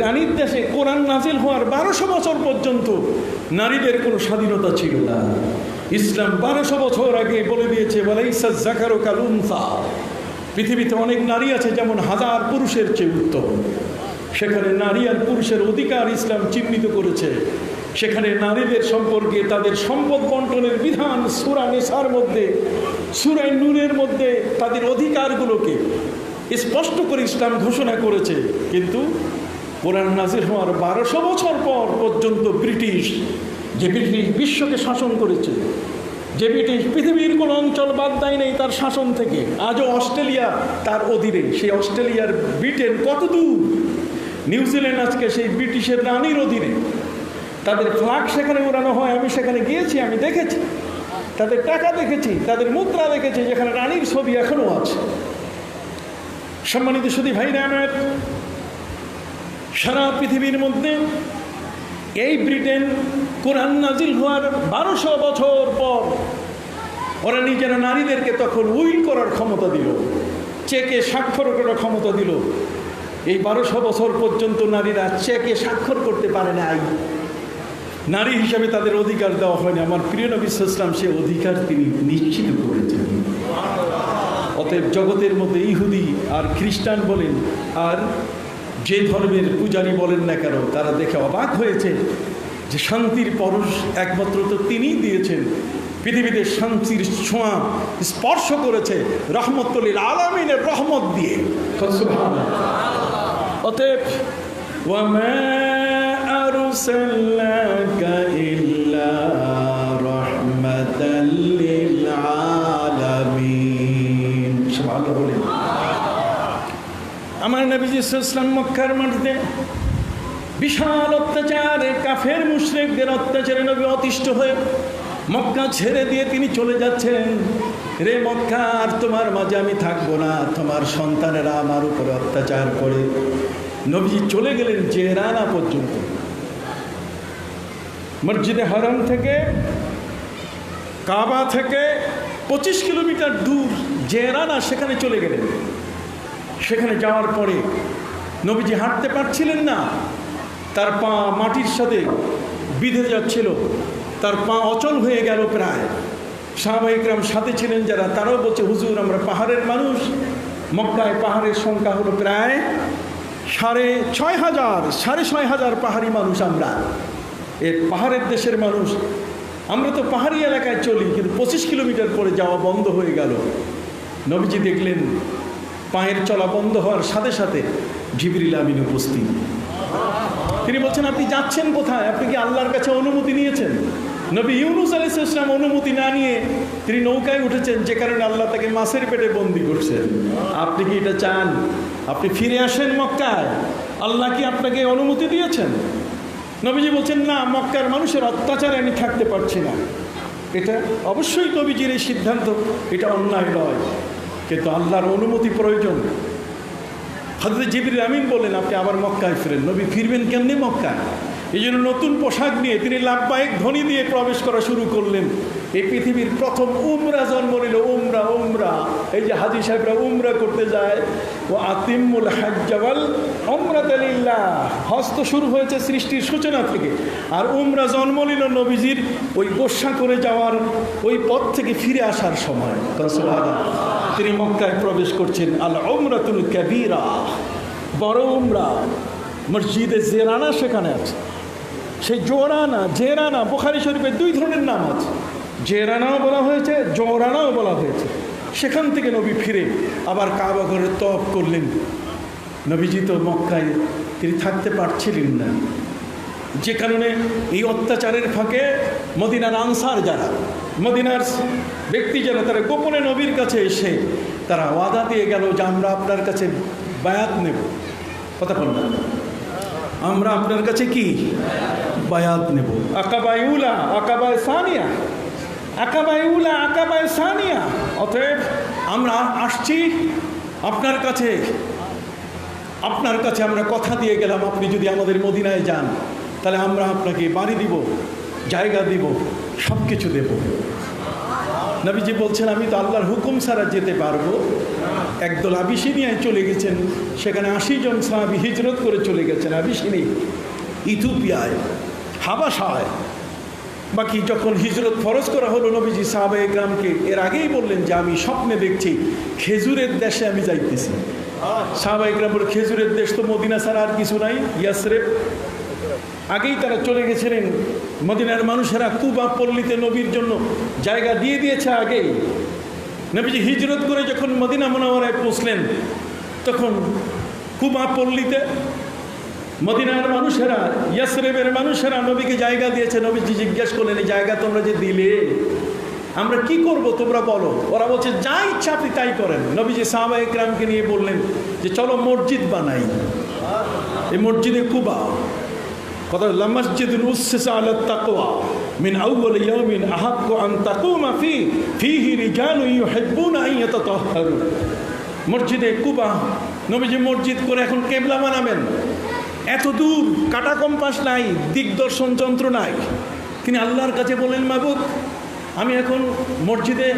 রানীর দেশে কোরআন নাজিল হওয়ার 1200 বছর পর্যন্ত নারীদের কোনো স্বাধীনতা ছিল না। ইসলাম 1200 বছর আগে বলে দিয়েছে ওয়ালাইসা যাকারু কাল উনসা, পৃথিবীতে অনেক নারী আছে যেমন 1000 পুরুষের চেয়ে উত্তম। সেখানে নারী আর পুরুষের অধিকার ইসলাম চিহ্নিত করেছে। সেখানে নারীদের সম্পর্কে তাদের সম্পদ বন্টনের বিধান সূরা নিসার মধ্যে, সূরা নূরের মধ্যে তাদের অধিকারগুলোকে স্পষ্ট করে ইসলাম ঘোষণা করেছে। কিন্তু কোরআন নাজিল হওয়ার 1200 বছর পর পর্যন্ত ব্রিটিশ, যে ব্রিটিশ বিশ্বকে শাসন করেছে, যে ব্রিটিশ পৃথিবীর কোনো অঞ্চল বাদ দেয় নেই তার শাসন থেকে, আজও অস্ট্রেলিয়া তার অধীনে। সেই অস্ট্রেলিয়ার ব্রিটেন কত দূর, নিউজিল্যান্ড আজকে সেই ব্রিটিশের রানীর অধীনে। তাদের ফ্ল্যাগ সেখানে উড়ানো হয়, আমি সেখানে গিয়েছি, আমি দেখেছি, তাদের টাকা দেখেছি, তাদের মুদ্রা দেখেছি, যেখানে রানীর ছবি এখনও আছে। সম্মানিত সুধী ভাইরা আমার, সারা পৃথিবীর মধ্যে এই ব্রিটেন কোরআন নাজিল হওয়ার 1200 বছর পর ওরা নিজেরা নারীদেরকে তখন উইল করার ক্ষমতা দিল, চেকে স্বাক্ষর করার ক্ষমতা দিল। এই 1200 বছর পর্যন্ত নারীরা চেকে স্বাক্ষর করতে পারে নাই, নারী হিসাবে তাদের অধিকার দেওয়া হয়নি। আমার প্রিয় নবী সাল্লাল্লাহু আলাইহি ওয়াসাল্লাম সে অধিকার তিনি নিশ্চিত করেছেন। অতএব জগতের মধ্যে ইহুদি আর খ্রিস্টান বলেন আর যে ধর্মের পূজারী বলেন না কেন, তারা দেখে অবাক হয়েছে যে শান্তির পরশ একমাত্র তো তিনিই দিয়েছেন। পৃথিবীতে শান্তির ছোঁয়া স্পর্শ করেছে রহমতুল আলামিনের রহমত দিয়ে। অতএব ওয়ামা আরসালনাকা ইল্লা রাহমাতাল লিল আলামিন। সুবহানাল্লাহ বলেন। আমার নবীজি সাল্লাল্লাহু আলাইহি ওয়াসাল্লাম মক্কার মাটিতে বিশাল অত্যাচারে কাফের মুশরিকদের অত্যাচারে নবী অতিষ্ঠ হয়ে মক্কা ছেড়ে দিয়ে তিনি চলে যাচ্ছেন। রে মক্কা, আর তোমার মাঝে আমি থাকবো না, তোমার সন্তানেরা আমার উপরে অত্যাচার করে। নবীজি চলে গেলেন জেরানা পর্যন্ত। মসজিদে হারাম থেকে, কাবা থেকে 25 কিলোমিটার দূর জেরানা, সেখানে চলে গেলেন। সেখানে যাওয়ার পরে নবীজি হাঁটতে পারছিলেন না, তার পা মাটির সাথে বিঁধে যাচ্ছিল, তার পা অচল হয়ে গেল প্রায়। সাহাবায়ে কেরাম সাথে ছিলেন যারা, তারাও বলছে হুজুর আমরা পাহাড়ের মানুষ, মক্কায় পাহাড়ের সংখ্যা হলো প্রায় 6,500 পাহাড়ি মানুষ আমরা, এর পাহাড়ের দেশের মানুষ। আমরা তো পাহাড়ি এলাকায় চলি, কিন্তু 25 কিলোমিটার পরে যাওয়া বন্ধ হয়ে গেল। নবীজি দেখলেন পায়ের চলা বন্ধ হওয়ার সাথে সাথে জিবরিল আমিন উপস্থিত। তিনি বলছেন আপনি যাচ্ছেন কোথায়? আপনি কি আল্লাহর কাছে অনুমতি নিয়েছেন? নবী ইউনূস আলাইহিস সালাম অনুমতি না নিয়ে তিনি নৌকায় উঠেছেন, যে কারণে আল্লাহ তাকে মাছের পেটে বন্দি করছেন। আপনি কি এটা চান? আপনি ফিরে আসেন মক্কায়, আল্লাহ কি আপনাকে অনুমতি দিয়েছেন? নবীজি বলছেন না, মক্কার মানুষের অত্যাচারে আমি থাকতে পারছি না। এটা অবশ্যই নবীজির এই সিদ্ধান্ত, এটা অন্যায় নয়, কিন্তু আল্লাহর অনুমতি প্রয়োজন। হযরত জিবরিল আমিন বললেন আপনি আবার মক্কায় ফিরেন। নবী ফিরবেন কেমনে মক্কায়? এই জন্য নতুন পোশাক নিয়ে তিনি লাব্বাইক ধ্বনি দিয়ে প্রবেশ করা শুরু করলেন। এই পৃথিবীর প্রথম উমরা জন্ম নিল। উমরা, এই যে হাজী সাহেবরা উমরা করতে যায়, ও আতিমুল হাজ্জ ওয়াল উমরাতা লিল্লাহ, হজ তো শুরু হয়েছে সৃষ্টির সূচনা থেকে, আর উমরা জন্ম নিল নবীজির ওই গোসা করে যাওয়ার ওই পথ থেকে ফিরে আসার সময়। তিনি মক্কায় প্রবেশ করছেন। আল উমরাতুল কাবীরা, বড় উমরা, মসজিদে জেরানা সেখানে আছে। সেই জেরানা বুখারী শরীফে 2 ধরনের নাম আছে, জেরানাও বলা হয়েছে, জোরানাও বলা হয়েছে। সেখান থেকে নবী ফিরে আবার কাবা ঘরে তওয়াফ করলেন। নবীজি তো মক্কায় তিনি থাকতে পারছিলেন না, যে কারণে এই অত্যাচারের ফাঁকে মদিনার আনসার যারা, মদিনার ব্যক্তি যারা, তারা গোপনে নবীর কাছে এসে তারা ওয়াদা দিয়ে গেল যে আমরা আপনার কাছে বায়াত নেব। কথা বললাম, আমরা আপনার কাছে কি বায়াত নেব। আকাবায়ে উলা, আকাবায়ে সানিয়া, আকাবায়ে উলা, আকাবায়ে সানিয়া। অতএব আমরা আসছি আপনার কাছে, আপনার কাছে আমরা কথা দিয়ে গেলাম আপনি যদি আমাদের মদিনায় যান তাহলে আমরা আপনাকে বাড়ি দিব, জায়গা দিব, সব কিছু দেব। নবীজি বলছেন আমি তো আল্লাহর হুকুম ছাড়া যেতে পারবো। একদল আবিসিনিয়ায় চলে গেছেন, সেখানে 80 জন সাহাবী হিজরত করে চলে গেছেন আবিসিনি, ইথিওপিয়ায়, হাবাসায়। বাকি যখন হিজরত ফরজ করা হলো, নবীজি সাহাবায়ে কেরামকে এর আগেই বললেন যে আমি স্বপ্নে দেখছি খেজুরের দেশে আমি যাইতেছি। সাহাবায়ে কেরাম বলে খেজুরের দেশ তো মদিনা ছাড়া আর কিছু নাই, ইয়াসরিব। আগেই তারা চলে গেছিলেন। মদিনার মানুষেরা কুবা পল্লীতে নবীর জন্য জায়গা দিয়ে দিয়েছে আগেই। নবীজি হিজরত করে যখন মদিনা মুনাওয়ারায় পৌঁছলেন, তখন কুবা পল্লীতে মদিনার মানুষেরা, ইয়াসরিবের মানুষেরা নবীকে জায়গা দিয়েছে। নবীজি জিজ্ঞেস করলেন এই জায়গা তোমরা যে দিলে আমরা কি করব তোমরা বলো। ওরা বলছে যা ইচ্ছা আপনি তাই করেন। নবীজি সাহাবায়ে কেরামকে নিয়ে বললেন যে চলো মসজিদ বানাই। এই মসজিদে কুবা কথা লামসজিদুল উসসিসা আলা তাকওয়া মিন আউয়াল ইয়াউমিন আহাক্কু আন তাকুমা ফীহি রিজালুন ইউহিব্বুনা আন ইয়াতাতাহহারু। মসজিদে কুবা নবীজি মসজিদ করে এখন কিবলা বানাবেন। এত দূর, কাটা কম্পাস নাই, দিগদর্শন যন্ত্র নাই। তিনি আল্লাহর কাছে বললেন, মাবুদ, আমি এখন মসজিদে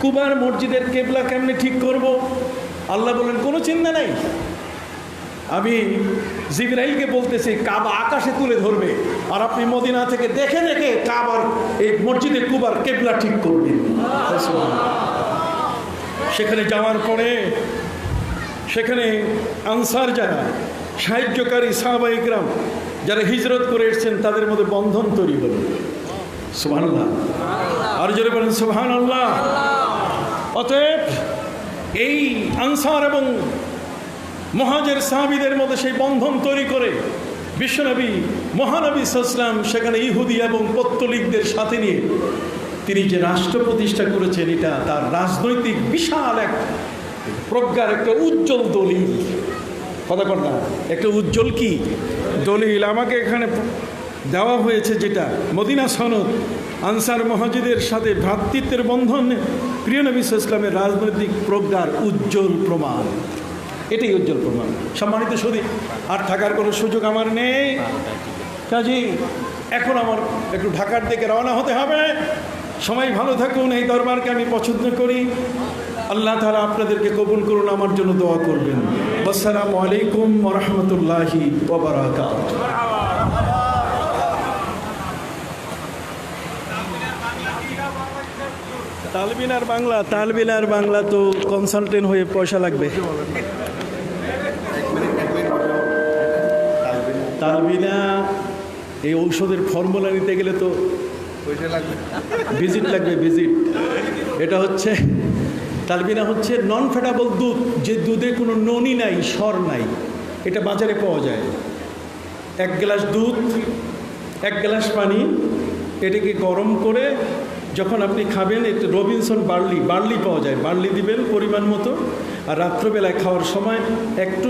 কুবার মসজিদের কেবলা কেমনে ঠিক করব? আল্লাহ বললেন, কোনো চিন্তা নাই, আমি জিবরাইলকে বলতেছি কাবা আকাশে তুলে ধরবে, আর আপনি মদিনা থেকে দেখে দেখে কাবার এই মসজিদে কুবার কেবলা ঠিক করবেন। সেখানে যাওয়ার পরে সেখানে আনসার যারা সাহায্যকারী সাহাবা ইকরাম যারা হিজরত করে এসেছেন তাদের মধ্যে বন্ধন তৈরি হলো। সুবহানাল্লাহ, আর জোরে বলেন সুবহানাল্লাহ। অতএব এই আনসার এবং মুহাজির সাহাবীদের মধ্যে সেই বন্ধন তৈরি করে বিশ্বনবী মহানবী সাল্লাল্লাহু আলাইহি ওয়াসাল্লাম সেখানে ইহুদি এবং পত্তলিকদের সাথে নিয়ে তিনি যে রাষ্ট্র প্রতিষ্ঠা করেছেন, এটা তার রাজনৈতিক বিশাল এক প্রজ্ঞার একটা উজ্জ্বল দলিল। কথা বল না, একটা উজ্জ্বল কি দলিল আমাকে এখানে দেওয়া হয়েছে, যেটা মদিনা সনদ আনসার মুহাজিরদের সাথে ভ্রাতৃত্বের বন্ধন প্রিয় নবী সাল্লাল্লাহু আলাইহি ওয়াসাল্লামের রাজনৈতিক প্রজ্ঞার উজ্জ্বল প্রমাণ। এটাই উজ্জ্বল প্রমাণ। সম্মানিত সুধী, আর থাকার কোনো সুযোগ আমার নেই, কাজেই এখন আমার একটু ঢাকার দিকে রওনা হতে হবে। সবাই ভালো থাকুন, এই দরবারকে আমি পছন্দ করি। আল্লাহ তাআলা আপনাদেরকে কবুল করুন, আমার জন্য দোয়া করবেন। আসসালামু আলাইকুম ওয়া রাহমাতুল্লাহি ওয়া বারাকাতুহু। তালবিনার বাংলা তো কনসালটেন্ট হয়ে পয়সা লাগবে। তালবিনা এই ঔষধের ফর্মুলা নিতে গেলে তো ভিজিট লাগবে, ভিজিট। এটা হচ্ছে তালবিনা হচ্ছে নন ফ্যাটাবল দুধ, যে দুধে কোনো ননি নাই, সর নাই। এটা বাজারে পাওয়া যায়। 1 গ্লাস দুধ, 1 গ্লাস পানি, এটাকে গরম করে যখন আপনি খাবেন, একটু রবিনসন বার্লি পাওয়া যায়, বার্লি দিবেন পরিমাণ মতো। আর রাত্রবেলায় খাওয়ার সময় একটু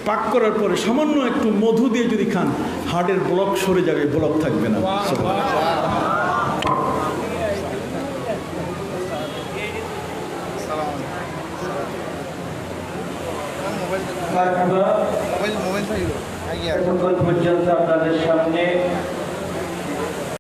পাক করার পরে সামান্য একটু মধু দিয়ে যদি খান, হার্টের ব্লক সরে যাবে, ব্লক থাকবে না। এখন পর্যন্ত আপনাদের সামনে